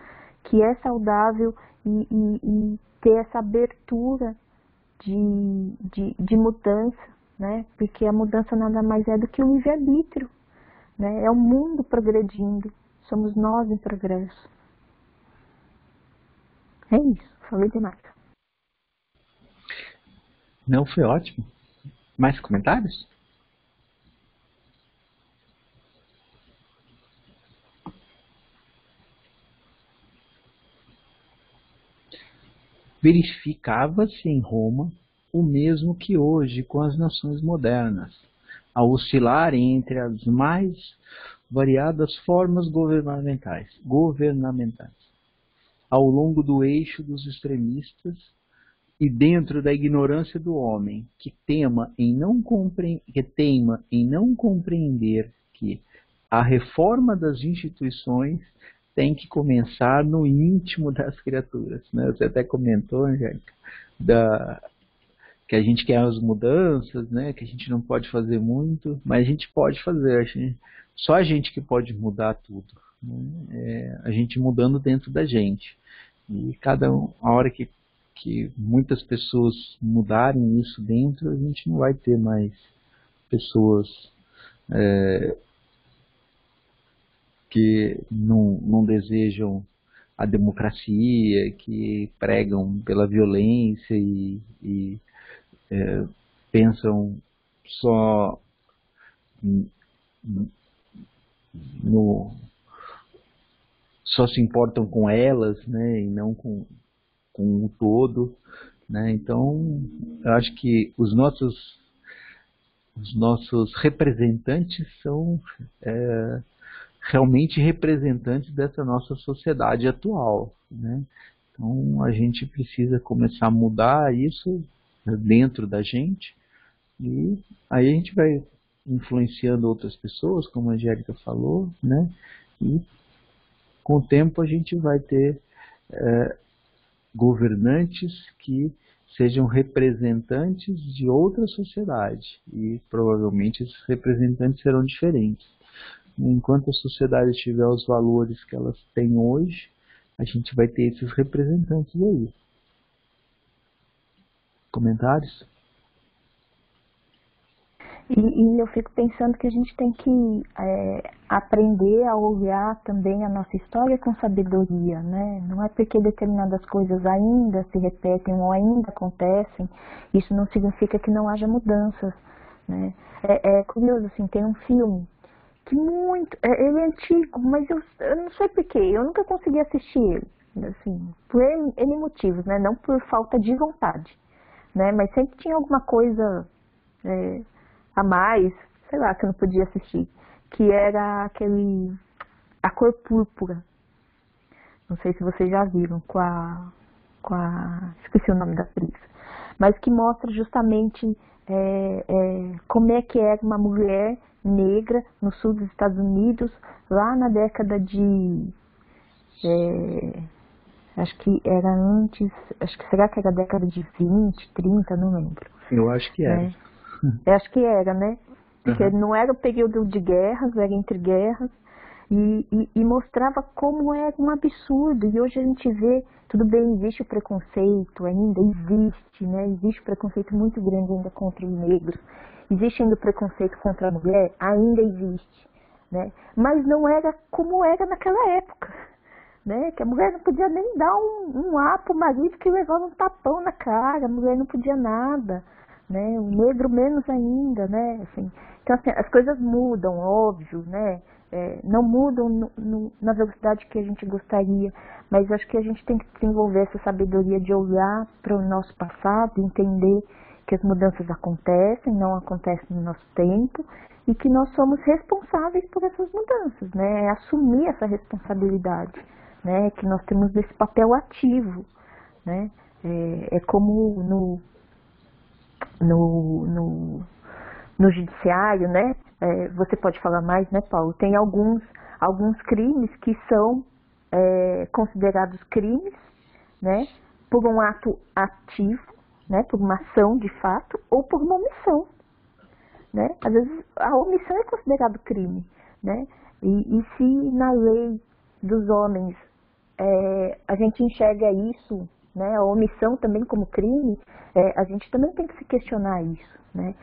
que é saudável e ter essa abertura de mudança, né? Porque a mudança nada mais é do que o livre-arbítrio, né? É o mundo progredindo, somos nós em progresso. É isso, falei demais. Não, foi ótimo. Mais comentários? Verificava-se em Roma o mesmo que hoje com as nações modernas, a oscilar entre as mais variadas formas governamentais, ao longo do eixo dos extremistas e dentro da ignorância do homem, que teima em não compreender que a reforma das instituições tem que começar no íntimo das criaturas, né? Você até comentou, Angélica, que a gente quer as mudanças, né? Que a gente não pode fazer muito, mas a gente pode fazer. Só a gente que pode mudar tudo, né? A gente mudando dentro da gente. E a hora que muitas pessoas mudarem isso dentro, a gente não vai ter mais pessoas que não desejam a democracia, que pregam pela violência e pensam só só se importam com elas, né, e não com o todo, né? Então, eu acho que os nossos representantes são realmente representantes dessa nossa sociedade atual, né? Então, a gente precisa começar a mudar isso dentro da gente, e aí a gente vai influenciando outras pessoas, como a Angélica falou, né? E com o tempo a gente vai ter governantes que sejam representantes de outra sociedade, e provavelmente esses representantes serão diferentes. Enquanto a sociedade tiver os valores que elas têm hoje, a gente vai ter esses representantes aí. Comentários? E eu fico pensando que a gente tem que aprender a olhar também a nossa história com sabedoria, né? Não é porque determinadas coisas ainda se repetem ou ainda acontecem, isso não significa que não haja mudanças, né? É curioso, assim, tem um filme que ele é antigo, mas eu não sei porquê, eu nunca consegui assistir ele, assim, por N motivos, né? Não por falta de vontade, né? Mas sempre tinha alguma coisa a mais, sei lá, que eu não podia assistir, que era A Cor Púrpura. Não sei se vocês já viram, esqueci o nome da atriz, mas que mostra justamente como é que era uma mulher negra no sul dos Estados Unidos, lá na década de... acho que era antes, será que era a década de 20, 30, não lembro. Eu acho que era. Eu acho que era, né? Porque Uhum. não era o período de guerras, era entre guerras, e mostrava como era um absurdo. E hoje a gente vê, tudo bem, existe o preconceito, ainda existe, né? Existe preconceito muito grande ainda contra os negros. Existe ainda o preconceito contra a mulher, ainda existe, né? Mas não era como era naquela época, né? Que a mulher não podia nem dar um ar pro marido que levava um tapão na cara, a mulher não podia nada, né? O negro menos ainda, né? Assim, então, assim, as coisas mudam, óbvio, né? Não mudam na velocidade que a gente gostaria, mas acho que a gente tem que desenvolver essa sabedoria de olhar para o nosso passado, entender que as mudanças acontecem, não acontecem no nosso tempo, e que nós somos responsáveis por essas mudanças, né? Assumir essa responsabilidade, né? Que nós temos esse papel ativo, né? Como no judiciário, né? Você pode falar mais, né, Paulo? Tem alguns crimes que são considerados crimes, né? Por um ato ativo, né? Por uma ação de fato, ou por uma omissão, né? Às vezes a omissão é considerado crime, né? E se na lei dos homens a gente enxerga isso, né? A omissão também como crime, a gente também tem que se questionar isso, né?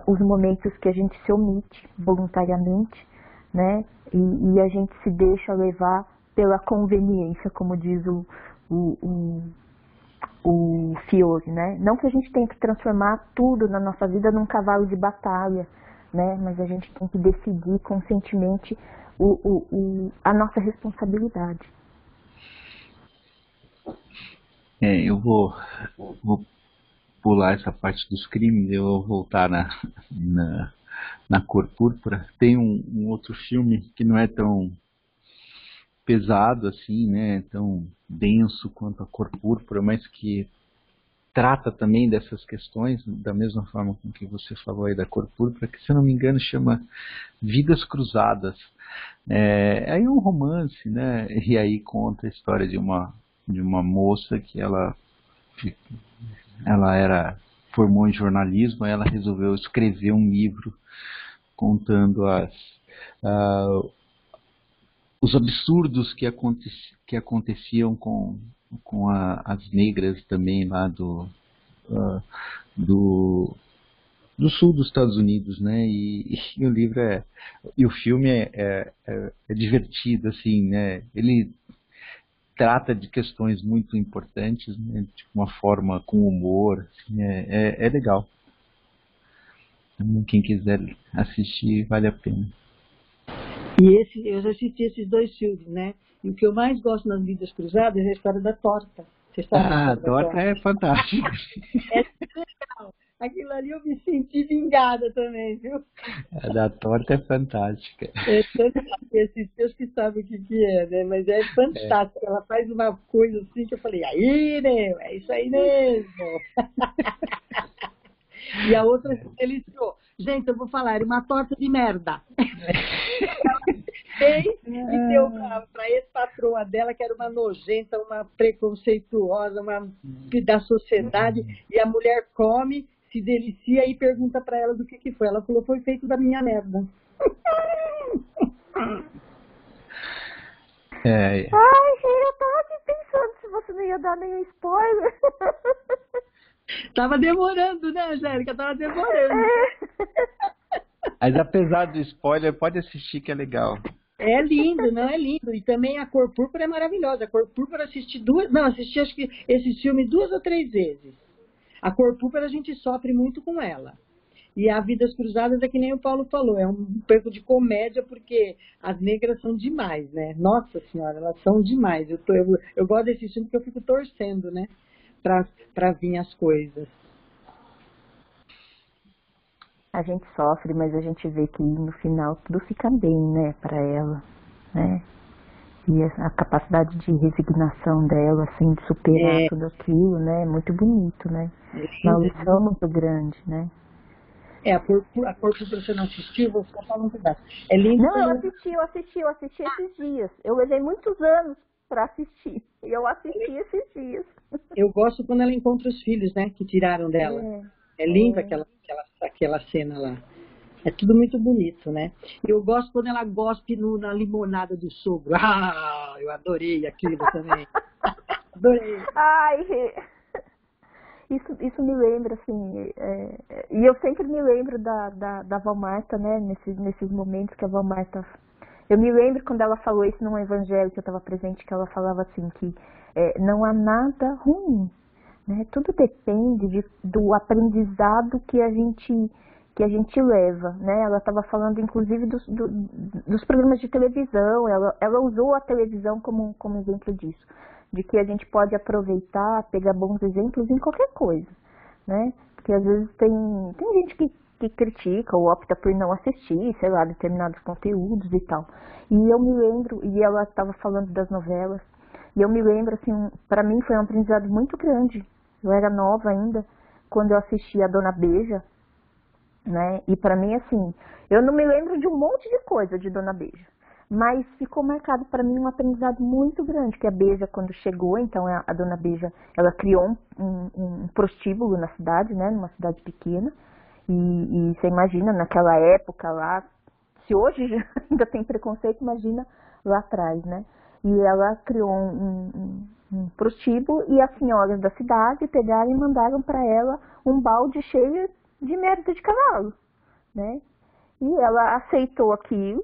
Os momentos que a gente se omite voluntariamente, né? E a gente se deixa levar pela conveniência, como diz o Fiore, né? Não que a gente tenha que transformar tudo na nossa vida num cavalo de batalha, né? Mas a gente tem que decidir conscientemente a nossa responsabilidade. Eu vou pular essa parte dos crimes, eu vou voltar na Cor Púrpura. Tem um outro filme que não é tão pesado assim, né, tão denso quanto a Cor Púrpura, mas que trata também dessas questões, da mesma forma com que você falou aí da Cor Púrpura, que, se eu não me engano, chama Vidas Cruzadas. Aí é um romance, né, e aí conta a história de uma moça que ela formou em jornalismo, ela resolveu escrever um livro contando os absurdos que aconteciam com as negras também lá do sul dos Estados Unidos, né? E o livro e o filme é divertido, assim, né? Ele trata de questões muito importantes, né, de uma forma com humor, assim, é legal. Quem quiser assistir, vale a pena. E eu já assisti esses dois filmes, né? E o que eu mais gosto nas Vidas Cruzadas é a história da torta. A torta é fantástica. É legal. Aquilo ali eu me senti vingada também, viu? A da torta é fantástica. Esses teus que sabem o que é, né? Mas é fantástico. Ela faz uma coisa assim que eu falei, aí, né? É isso aí mesmo. E a outra se deliciou. Gente, eu vou falar, era uma torta de merda. E deu para ex-patroa dela, que era uma nojenta, uma preconceituosa, uma da sociedade, e a mulher come, se delicia e pergunta para ela do que foi. Ela falou, foi feito da minha merda. Ai, eu tava aqui pensando se você não ia dar nenhum spoiler. Tava demorando, né, Angélica? Tava demorando. Mas apesar do spoiler, pode assistir que é legal. É lindo, não é lindo. E também a Cor Púrpura é maravilhosa. A Cor Púrpura assisti acho que esse filme 2 ou 3 vezes. A Cor Púrpura a gente sofre muito com ela. E a Vidas Cruzadas é que nem o Paulo falou, é um pouco de comédia, porque as negras são demais, né? Nossa Senhora, elas são demais. Eu gosto desse filme porque eu fico torcendo, né? Para vir as coisas. A gente sofre, mas a gente vê que no final tudo fica bem, né, para ela, né? E a capacidade de resignação dela, assim, de superar tudo aquilo, né, é muito bonito, né? Uma lição muito grande, né? A Púrpura você não assistiu, vou ficar falando um pedaço. É lindo. Não, eu assisti esses dias. Eu levei muitos anos para assistir. E eu assisti esses dias. Eu gosto quando ela encontra os filhos, né, que tiraram dela. É linda aquela cena lá. É tudo muito bonito, né? Eu gosto quando ela gospe na limonada do sogro. Ah, eu adorei aquilo também. Adorei. Ai, isso me lembra, assim, e eu sempre me lembro da Vó Marta, né, nesses momentos que a Vó Marta... Eu me lembro quando ela falou isso num evangelho que eu estava presente, que ela falava assim, que não há nada ruim, né? Tudo depende do aprendizado que a gente leva, né? Ela estava falando, inclusive, dos programas de televisão, ela usou a televisão como exemplo disso, de que a gente pode aproveitar, pegar bons exemplos em qualquer coisa, né? Porque às vezes tem gente que critica ou opta por não assistir, sei lá, determinados conteúdos e tal. E eu me lembro, e ela estava falando das novelas, e eu me lembro, assim, para mim foi um aprendizado muito grande. Eu era nova ainda, quando eu assisti a Dona Beija, né? E para mim, assim, eu não me lembro de um monte de coisa de Dona Beija, mas ficou marcado para mim um aprendizado muito grande, que a Beija, quando chegou, então a Dona Beija, ela criou um prostíbulo na cidade, né? Numa cidade pequena, e você imagina, naquela época lá, se hoje já ainda tem preconceito, imagina lá atrás, né? E ela criou um prostíbulo e as senhoras da cidade pegaram e mandaram para ela um balde cheio de merda de cavalo, né? E ela aceitou aquilo,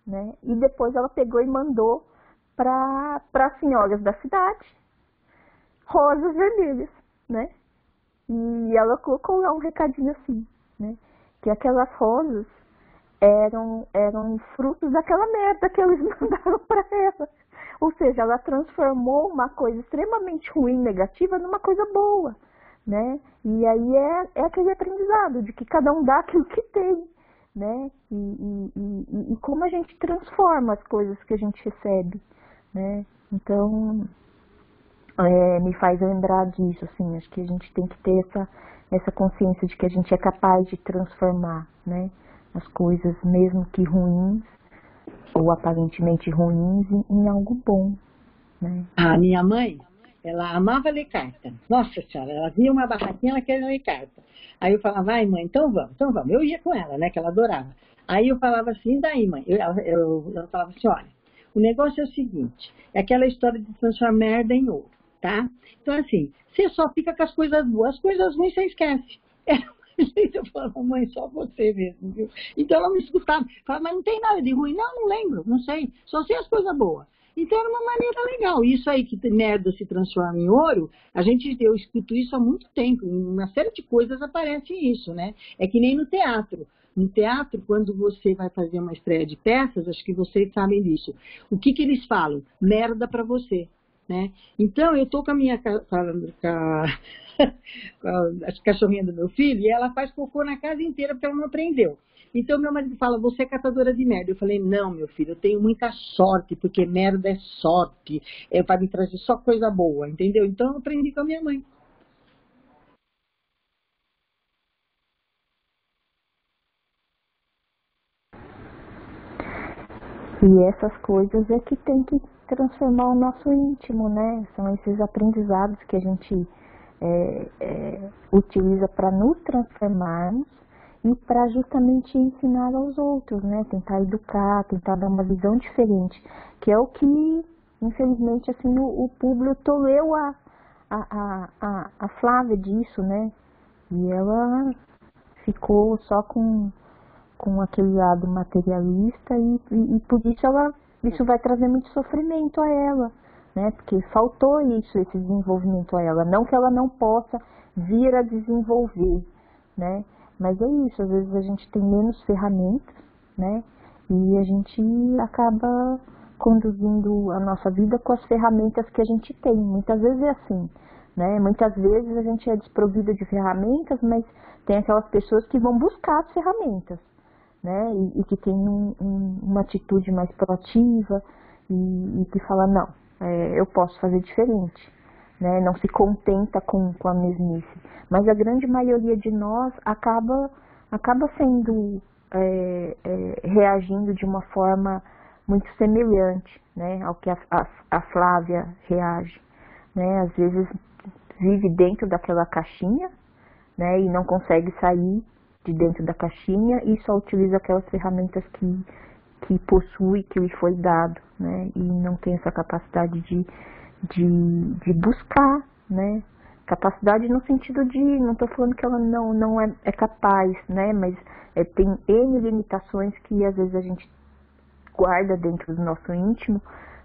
né? E depois ela pegou e mandou para as senhoras da cidade rosas vermelhas, né? E ela colocou lá um recadinho assim, né? Que aquelas rosas eram frutos daquela merda que eles mandaram para ela. Ou seja, ela transformou uma coisa extremamente ruim, negativa, numa coisa boa, né? E aí é aquele aprendizado de que cada um dá aquilo que tem, né? E como a gente transforma as coisas que a gente recebe, né? Então, me faz lembrar disso, assim, acho que a gente tem que ter essa consciência de que a gente é capaz de transformar, né, as coisas, mesmo que ruins, ou aparentemente ruins, em algo bom, né. A minha mãe, ela amava ler carta. Nossa Senhora, ela via uma barraquinha, ela queria ler carta. Aí eu falava, vai mãe, então vamos. Eu ia com ela, né, que ela adorava. Aí eu falava assim, daí mãe? Ela falava assim, olha, o negócio é o seguinte, é aquela história de transformar merda em ouro. Tá? Então, assim, você só fica com as coisas boas, as coisas ruins você esquece. Eu falava, mãe, só você mesmo, viu? Então ela me escutava, falava, mas não tem nada de ruim. Não lembro, não sei, só sei as coisas boas. Então era uma maneira legal. Isso aí que merda se transforma em ouro, eu escuto isso há muito tempo, em uma série de coisas aparece isso, né? É que nem no teatro. No teatro, quando você vai fazer uma estreia de peças, acho que vocês sabem disso. O que eles falam? Merda pra você. Né? Então, eu estou com a cachorrinha do meu filho e ela faz cocô na casa inteira porque ela não aprendeu. Então, meu marido fala, você é catadora de merda. Eu falei, não, meu filho, eu tenho muita sorte, porque merda é sorte, para me trazer só coisa boa, entendeu? Então, eu aprendi com a minha mãe. E essas coisas é que tem que transformar o nosso íntimo, né? São esses aprendizados que a gente utiliza para nos transformarmos e para justamente ensinar aos outros, né? Tentar educar, tentar dar uma visão diferente, que é o que, infelizmente, assim, o público toleu a Flávia disso, né? E ela ficou só com aquele lado materialista e por isso vai trazer muito sofrimento a ela, né? Porque faltou esse desenvolvimento a ela. Não que ela não possa vir a desenvolver, né? Mas é isso, às vezes a gente tem menos ferramentas, né? E a gente acaba conduzindo a nossa vida com as ferramentas que a gente tem. Muitas vezes é assim, né? Muitas vezes a gente é desprovido de ferramentas, mas tem aquelas pessoas que vão buscar as ferramentas, né? E que tem uma atitude mais proativa e que fala, não, eu posso fazer diferente, né? Não se contenta com a mesmice. Mas a grande maioria de nós acaba acaba sendo, reagindo de uma forma muito semelhante, né, ao que a Flávia reage, né, às vezes vive dentro daquela caixinha, né, e não consegue sair de dentro da caixinha e só utiliza aquelas ferramentas que possui, que lhe foi dado, né, e não tem essa capacidade de buscar, né, capacidade no sentido de, não estou falando que ela não é capaz, né, mas tem N limitações que às vezes a gente guarda dentro do nosso íntimo,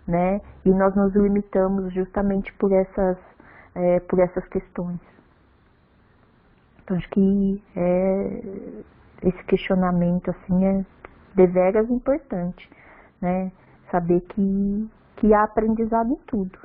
né, e nós nos limitamos justamente por essas questões. Então, acho que esse questionamento, assim, é deveras importante, né, saber que há aprendizado em tudo.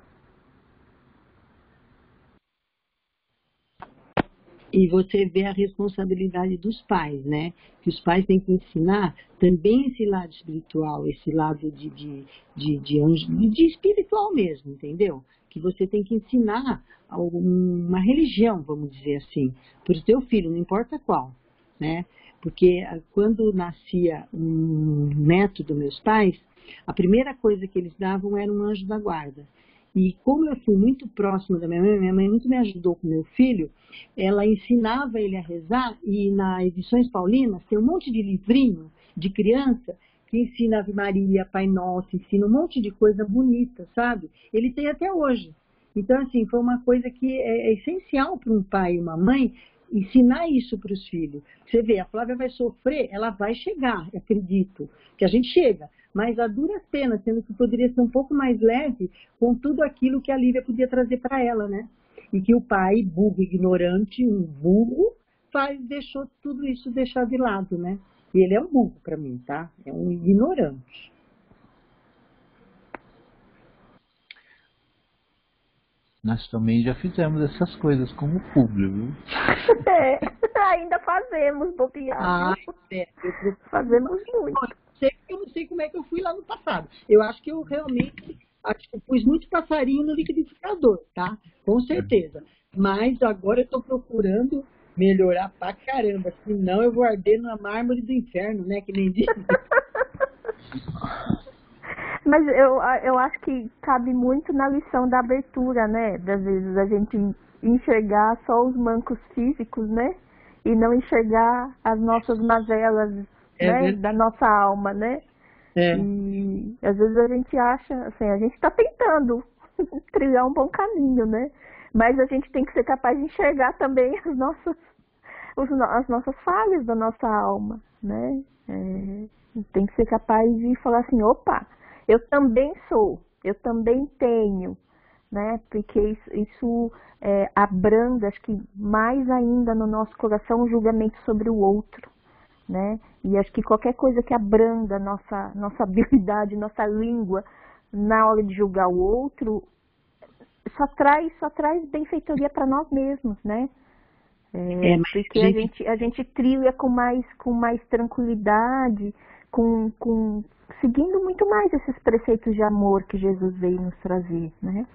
E você vê a responsabilidade dos pais, né? Que os pais têm que ensinar também esse lado espiritual, esse lado de anjo, de espiritual mesmo, entendeu? Que você tem que ensinar uma religião, vamos dizer assim, para o teu filho, não importa qual, né? Porque quando nascia um neto dos meus pais, a primeira coisa que eles davam era um anjo da guarda. E como eu fui muito próxima da minha mãe muito me ajudou com meu filho, ela ensinava ele a rezar, e na Edições Paulinas tem um monte de livrinho de criança que ensina Ave Maria, Pai Nosso, ensina um monte de coisa bonita, sabe? Ele tem até hoje. Então, assim, foi uma coisa que é essencial para um pai e uma mãe ensinar isso para os filhos. Você vê, a Flávia vai sofrer, ela vai chegar, acredito, que a gente chega, mas a duras penas, sendo que poderia ser um pouco mais leve com tudo aquilo que a Lívia podia trazer para ela, né? E que o pai, burro, ignorante, um burro, deixou tudo isso deixado de lado, né? E ele é um burro para mim, tá? É um ignorante. Nós também já fizemos essas coisas como público, viu? Ainda fazemos, bobear. Fazemos muito. Eu não sei como é que eu fui lá no passado. Eu acho que eu realmente pus muito passarinho no liquidificador, tá? Com certeza. Mas agora eu estou procurando melhorar pra caramba. Senão eu vou arder na mármore do inferno, né? Que nem diz. Mas eu acho que cabe muito na lição da abertura, né? Das vezes a gente enxergar só os mancos físicos, né? E não enxergar as nossas mazelas, né? Da nossa alma, né? E às vezes a gente acha, assim, a gente está tentando trilhar um bom caminho, né? Mas a gente tem que ser capaz de enxergar também as nossas falhas da nossa alma, né? Tem que ser capaz de falar assim, opa, eu também sou, eu também tenho, né? Porque isso abranda, acho que mais ainda no nosso coração, o julgamento sobre o outro, né? E acho que qualquer coisa que abranda nossa habilidade, nossa língua na hora de julgar o outro, só traz benfeitoria para nós mesmos, né? Porque a gente trilha com mais tranquilidade, seguindo muito mais esses preceitos de amor que Jesus veio nos trazer, né?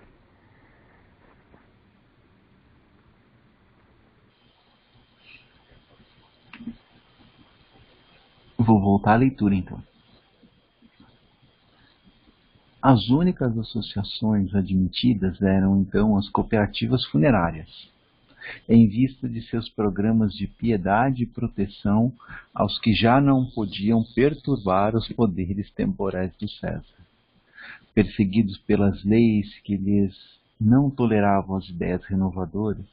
Vou voltar à leitura, então. As únicas associações admitidas eram, então, as cooperativas funerárias, em vista de seus programas de piedade e proteção aos que já não podiam perturbar os poderes temporais do César. Perseguidos pelas leis que lhes não toleravam as ideias renovadoras,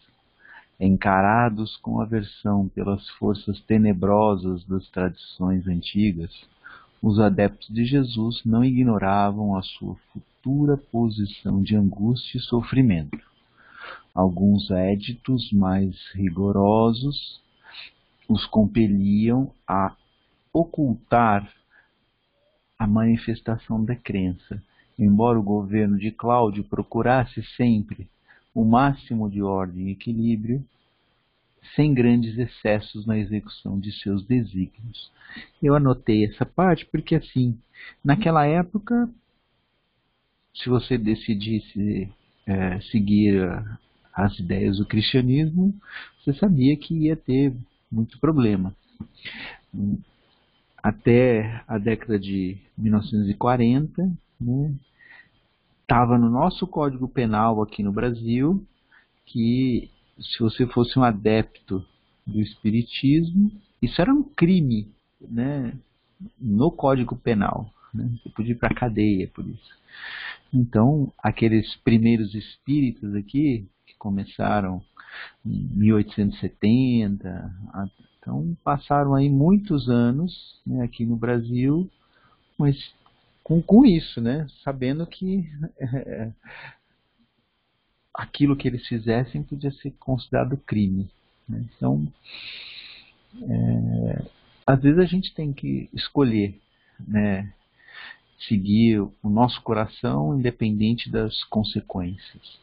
encarados com aversão pelas forças tenebrosas das tradições antigas, os adeptos de Jesus não ignoravam a sua futura posição de angústia e sofrimento. Alguns éditos mais rigorosos os compeliam a ocultar a manifestação da crença, embora o governo de Cláudio procurasse sempre o máximo de ordem e equilíbrio, sem grandes excessos na execução de seus desígnios. Eu anotei essa parte porque, assim, naquela época, se você decidisse seguir as ideias do cristianismo, você sabia que ia ter muito problema, Até a década de 1940, né, estava no nosso Código Penal aqui no Brasil que se você fosse um adepto do espiritismo, isso era um crime, né, no Código Penal, né, você podia ir para a cadeia por isso. Então, aqueles primeiros espíritas aqui, que começaram em 1870, então passaram aí muitos anos, né, aqui no Brasil, mas com isso, né, sabendo que aquilo que eles fizessem podia ser considerado crime, né? Então, às vezes a gente tem que escolher, né, seguir o nosso coração independente das consequências.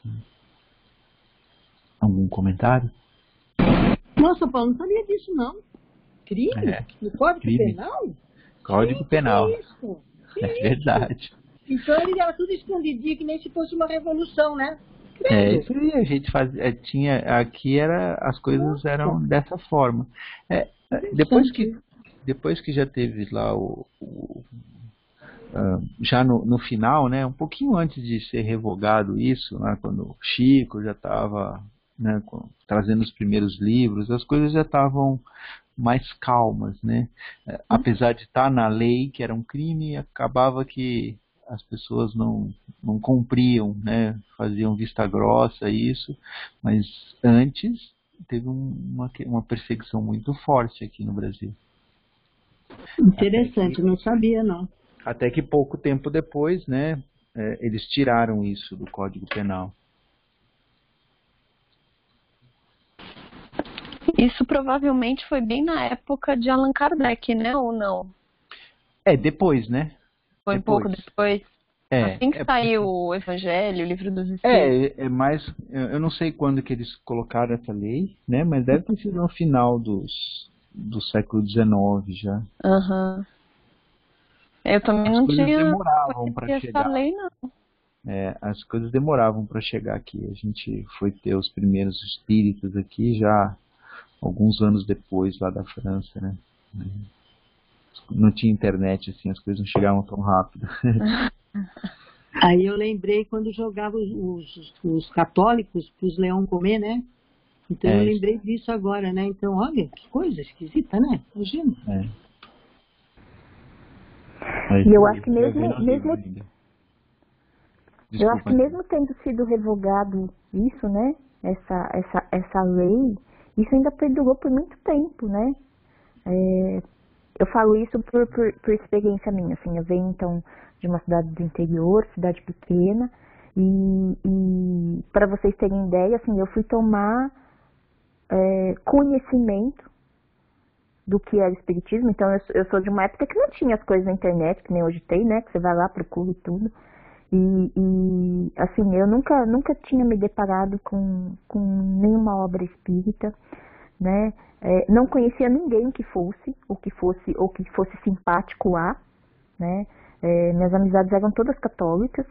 Algum comentário? Nossa, Paulo, não sabia disso, não. Crime? No Código crime. Penal? Código Penal. Que isso? Que É verdade. Então ele era tudo escondidinho, que nem se fosse uma revolução, né? Isso aí a gente fazia, aqui as coisas eram dessa forma. Depois que já teve lá já no final, né, um pouquinho antes de ser revogado isso, né, quando o Chico já estava, né, trazendo os primeiros livros, as coisas já estavam mais calmas, né? Apesar de estar na lei que era um crime, acabava que as pessoas não cumpriam, né? Faziam vista grossa isso, mas antes teve uma perseguição muito forte aqui no Brasil. Interessante, não sabia não. Até que pouco tempo depois, né, eles tiraram isso do Código Penal. Isso provavelmente foi bem na época de Allan Kardec, né? Ou não? Depois, né? Foi um pouco depois? Assim que saiu o Evangelho, o Livro dos Espíritos. Mas eu não sei quando que eles colocaram essa lei, né? Mas deve ter sido no final do século XIX já. Aham. Eu também não tinha... demoravam para chegar. Essa lei, não. As coisas demoravam para chegar aqui. A gente foi ter os primeiros espíritos aqui já alguns anos depois, lá da França, né? Não tinha internet, assim, as coisas não chegavam tão rápido. Aí eu lembrei quando jogava os católicos para os leões comer, né? Então eu lembrei disso agora, né? Então, olha, que coisa esquisita, né? Imagina. E eu acho que mesmo tendo sido revogado isso, né? Essa lei, isso ainda perdurou por muito tempo, né? Eu falo isso por experiência minha, assim, eu venho então de uma cidade do interior, cidade pequena, e para vocês terem ideia, assim, eu fui tomar conhecimento do que era espiritismo. Então eu sou de uma época que não tinha as coisas na internet, que nem hoje tem, né, que você vai lá, procura e tudo, e assim, eu nunca tinha me deparado com nenhuma obra espírita, né, não conhecia ninguém que fosse simpático a, né, minhas amizades eram todas católicas,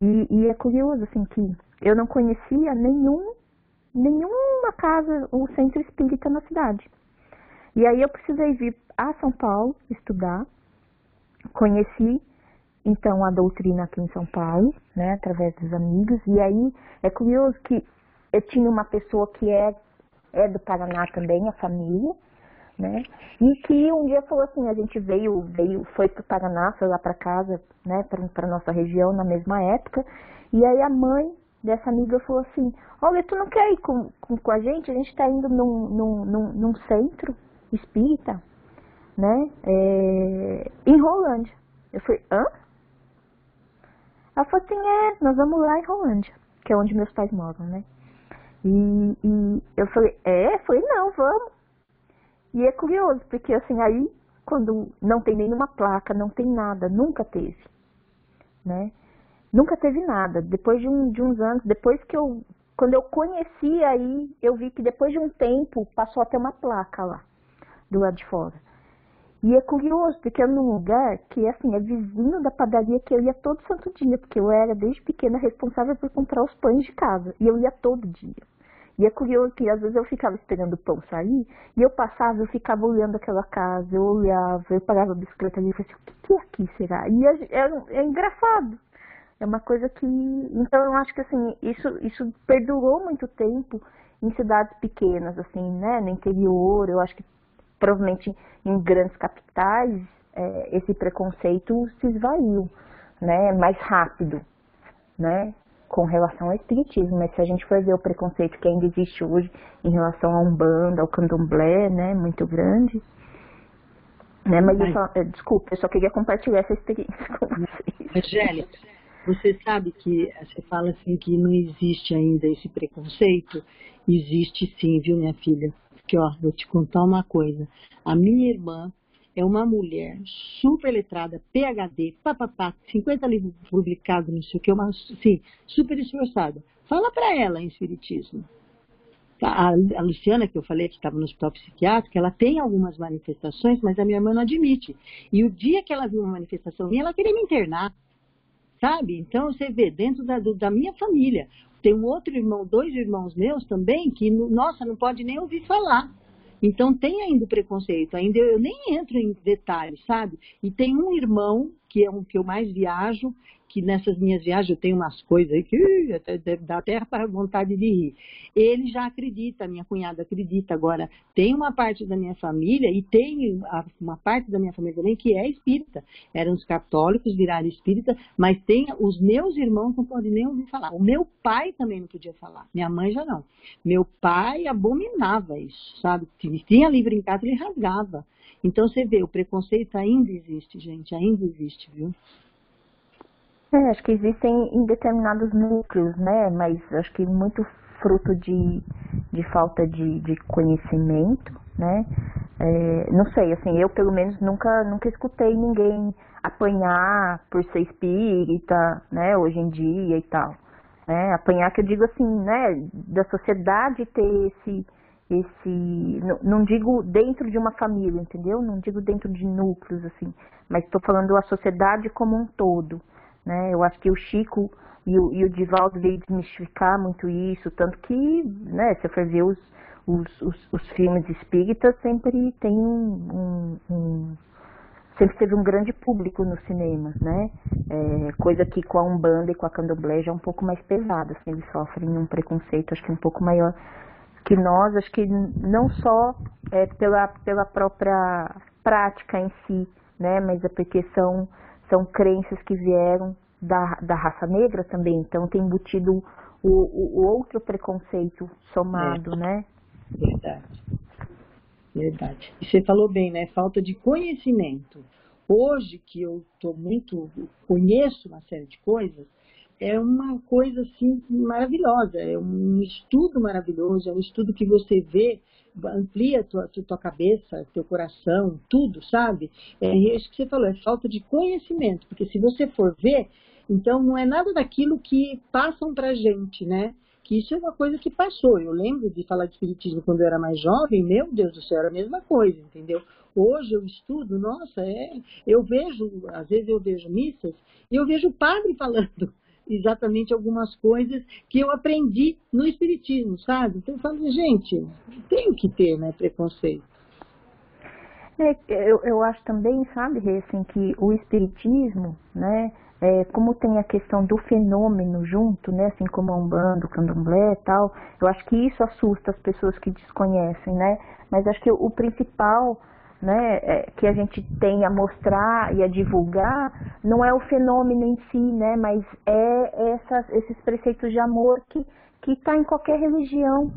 e é curioso, assim, que eu não conhecia nenhuma casa ou centro espírita na cidade. E aí eu precisei vir a São Paulo estudar, conheci então a doutrina aqui em São Paulo, né, através dos amigos, e aí é curioso que eu tinha uma pessoa que é do Paraná também, a família, né, e que um dia falou assim, a gente foi pro Paraná, foi lá para casa, né, para nossa região na mesma época, e aí a mãe dessa amiga falou assim, olha, tu não quer ir com a gente tá indo num centro espírita, né, em Rolândia. Eu falei, hã? Ela falou assim, nós vamos lá em Rolândia, que é onde meus pais moram, né? E eu falei, falei, não, vamos. E é curioso, porque assim, aí, quando não tem nenhuma placa, não tem nada, nunca teve, né? Nunca teve nada. Depois de uns anos, quando eu conheci, aí eu vi que depois de um tempo, passou a ter uma placa lá, do lado de fora. E é curioso, porque é num lugar que, assim, é vizinho da padaria que eu ia todo santo dia, porque eu era, desde pequena, responsável por comprar os pães de casa, e eu ia todo dia. E é curioso que às vezes eu ficava esperando o pão sair, e eu passava, eu ficava olhando aquela casa, eu olhava, eu parava a bicicleta ali e falei assim, o que é aqui, será? E é engraçado. É uma coisa que... Então eu acho que assim, isso perdurou muito tempo em cidades pequenas, assim, né? No interior, eu acho que provavelmente em grandes capitais, esse preconceito se esvaiu, né? Mais rápido, né? Com relação ao espiritismo, mas se a gente for ver o preconceito que ainda existe hoje em relação à Umbanda, ao Candomblé, né, muito grande, né, mas desculpa, eu só queria compartilhar essa experiência com vocês. Angélica, você sabe que você fala assim que não existe ainda esse preconceito? Existe sim, viu, minha filha? Porque, ó, vou te contar uma coisa. A minha irmã é uma mulher super letrada, PhD, papapá, 50 livros publicados, não sei o que, assim, super esforçada. Fala para ela em espiritismo. A Luciana, que eu falei que estava no hospital psiquiátrico, ela tem algumas manifestações, mas a minha irmã não admite. E o dia que ela viu uma manifestação minha, ela queria me internar, sabe? Então, você vê, dentro da minha família, tem um outro irmão, 2 irmãos meus também, que, nossa, não pode nem ouvir falar. Então tem ainda o preconceito, ainda eu nem entro em detalhes, sabe? E tem um irmão, que é um que eu mais viajo, que nessas minhas viagens eu tenho umas coisas aí que dá até vontade de rir. Ele já acredita, minha cunhada acredita. Agora, tem uma parte da minha família, e tem uma parte da minha família também que é espírita. Eram os católicos, viraram espírita, mas tem os meus irmãos não podem nem ouvir falar. O meu pai também não podia falar, minha mãe já não. Meu pai abominava isso, sabe? Tinha livro em casa, ele rasgava. Então você vê, o preconceito ainda existe, gente, ainda existe, viu? Acho que existem em determinados núcleos, né? Mas acho que muito fruto de falta de conhecimento, né? Não sei, assim, eu pelo menos nunca escutei ninguém apanhar por ser espírita, né? Hoje em dia e tal. Né? Apanhar que eu digo assim, né? Da sociedade ter não digo dentro de uma família, entendeu? Não digo dentro de núcleos, assim, mas estou falando a sociedade como um todo, né? Eu acho que o Chico e o Divaldo veio desmistificar muito isso, tanto que, né, se eu for ver os filmes espíritas, sempre tem sempre teve um grande público nos cinemas, né? Coisa que com a Umbanda e com a Candomblé já é um pouco mais pesada, assim, eles sofrem um preconceito, acho que um pouco maior que nós, acho que não só pela própria prática em si, né, mas é porque são crenças que vieram da raça negra também, então tem embutido o outro preconceito somado, né? Verdade, verdade. E você falou bem, né, falta de conhecimento. Hoje que eu conheço uma série de coisas, é uma coisa assim maravilhosa, é um estudo maravilhoso, é um estudo que você vê, amplia tua cabeça, teu coração, tudo, sabe? É isso que você falou, é falta de conhecimento, porque se você for ver, então não é nada daquilo que passam pra gente, né? Que isso é uma coisa que passou. Eu lembro de falar de espiritismo quando eu era mais jovem, meu Deus do céu, era a mesma coisa, entendeu? Hoje eu estudo, nossa, eu vejo, às vezes eu vejo missas, e eu vejo o padre falando exatamente algumas coisas que eu aprendi no espiritismo, sabe? Então eu falo, gente, tem que ter, né, preconceito. Eu acho também, sabe, assim, que o espiritismo, né, como tem a questão do fenômeno junto, né, assim como a Umbanda, o Candomblé e tal, eu acho que isso assusta as pessoas que desconhecem, né, mas acho que o principal, né, que a gente tem a mostrar e a divulgar, não é o fenômeno em si, né, mas esses preceitos de amor que está em qualquer religião,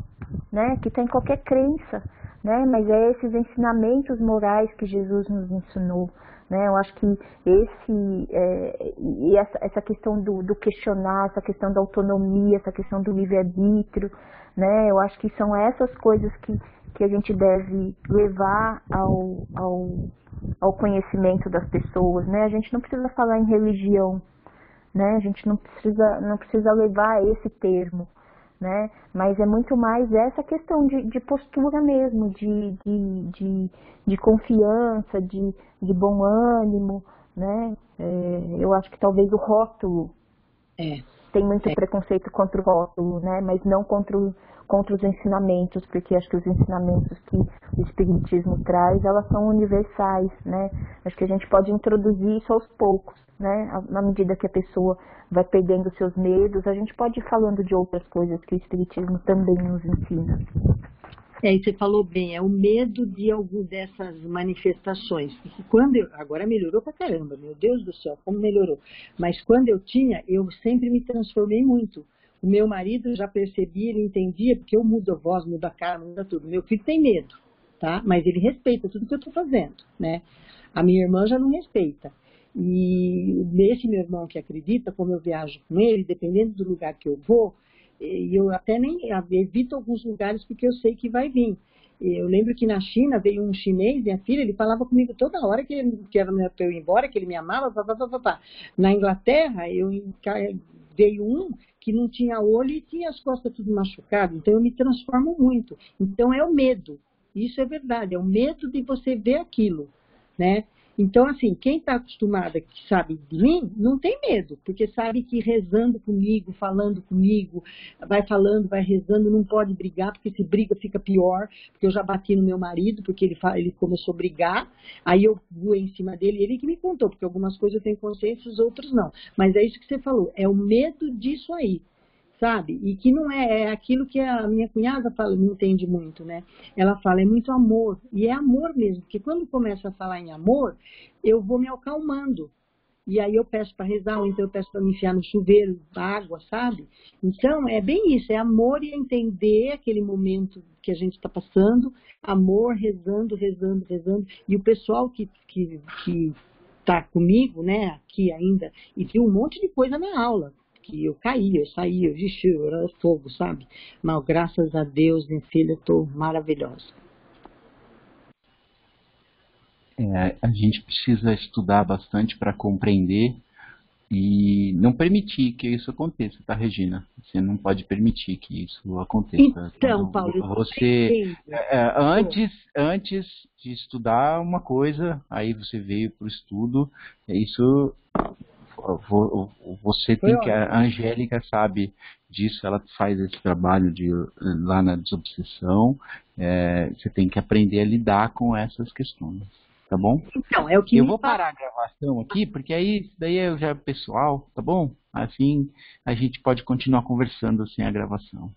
né, que está em qualquer crença, né, mas esses ensinamentos morais que Jesus nos ensinou, né, eu acho que essa questão do questionar, essa questão da autonomia, essa questão do livre-arbítrio, né, eu acho que são essas coisas que a gente deve levar ao conhecimento das pessoas, né, a gente não precisa falar em religião, né, a gente não precisa levar esse termo, né? Mas é muito mais essa questão de postura mesmo, de confiança, de bom ânimo, né? Eu acho que talvez o rótulo tem muito preconceito contra o rótulo, né? Mas não contra os ensinamentos, porque acho que os ensinamentos que o Espiritismo traz, elas são universais, né? Acho que a gente pode introduzir isso aos poucos, né? Na medida que a pessoa vai perdendo seus medos, a gente pode ir falando de outras coisas que o Espiritismo também nos ensina. E você falou bem, é o medo de alguma dessas manifestações. Agora melhorou pra caramba, meu Deus do céu, como melhorou. Mas quando eu tinha, eu sempre me transformei muito. O meu marido já percebia, ele entendia, porque eu mudo a voz, mudo a cara, mudo tudo. Meu filho tem medo, tá? Mas ele respeita tudo que eu estou fazendo, né? A minha irmã já não respeita. E esse meu irmão que acredita, como eu viajo com ele, dependendo do lugar que eu vou, e eu até nem evito alguns lugares porque eu sei que vai vir. Eu lembro que na China veio um chinês, minha filha, ele falava comigo toda hora que era para eu ir embora, que ele me amava, pá. Na Inglaterra, veio um que não tinha olho e tinha as costas tudo machucado, então eu me transformo muito. Então é o medo, isso é verdade, é o medo de você ver aquilo, né? Então, assim, quem está acostumada, que sabe de mim, não tem medo, porque sabe que rezando comigo, falando comigo, vai falando, vai rezando, não pode brigar, porque se briga fica pior, porque eu já bati no meu marido, porque ele começou a brigar, aí eu voei em cima dele, ele que me contou, porque algumas coisas eu tenho consciência, as outras não. Mas é isso que você falou, é o medo disso aí. Sabe? E que não é aquilo que a minha cunhada fala, não entende muito, né? Ela fala, é muito amor. E é amor mesmo, porque quando começa a falar em amor, eu vou me acalmando. E aí eu peço para rezar, ou então eu peço para me enfiar no chuveiro, água, sabe? Então, é bem isso, é amor e entender aquele momento que a gente está passando, amor, rezando, rezando, rezando. E o pessoal que está comigo, né, aqui ainda, e viu um monte de coisa na aula. Que eu caía, eu saía, eu era fogo, sabe? Mas graças a Deus, minha filha, eu estou maravilhosa. A gente precisa estudar bastante para compreender e não permitir que isso aconteça, tá, Regina? Você não pode permitir que isso aconteça. Então, Paulo, você antes de estudar uma coisa, aí você veio para o estudo, isso você tem que, a Angélica sabe disso, ela faz esse trabalho lá na desobsessão, você tem que aprender a lidar com essas questões, tá bom? Então, é o que eu vou parar a gravação aqui, porque aí daí já é pessoal, tá bom? Assim a gente pode continuar conversando sem a gravação.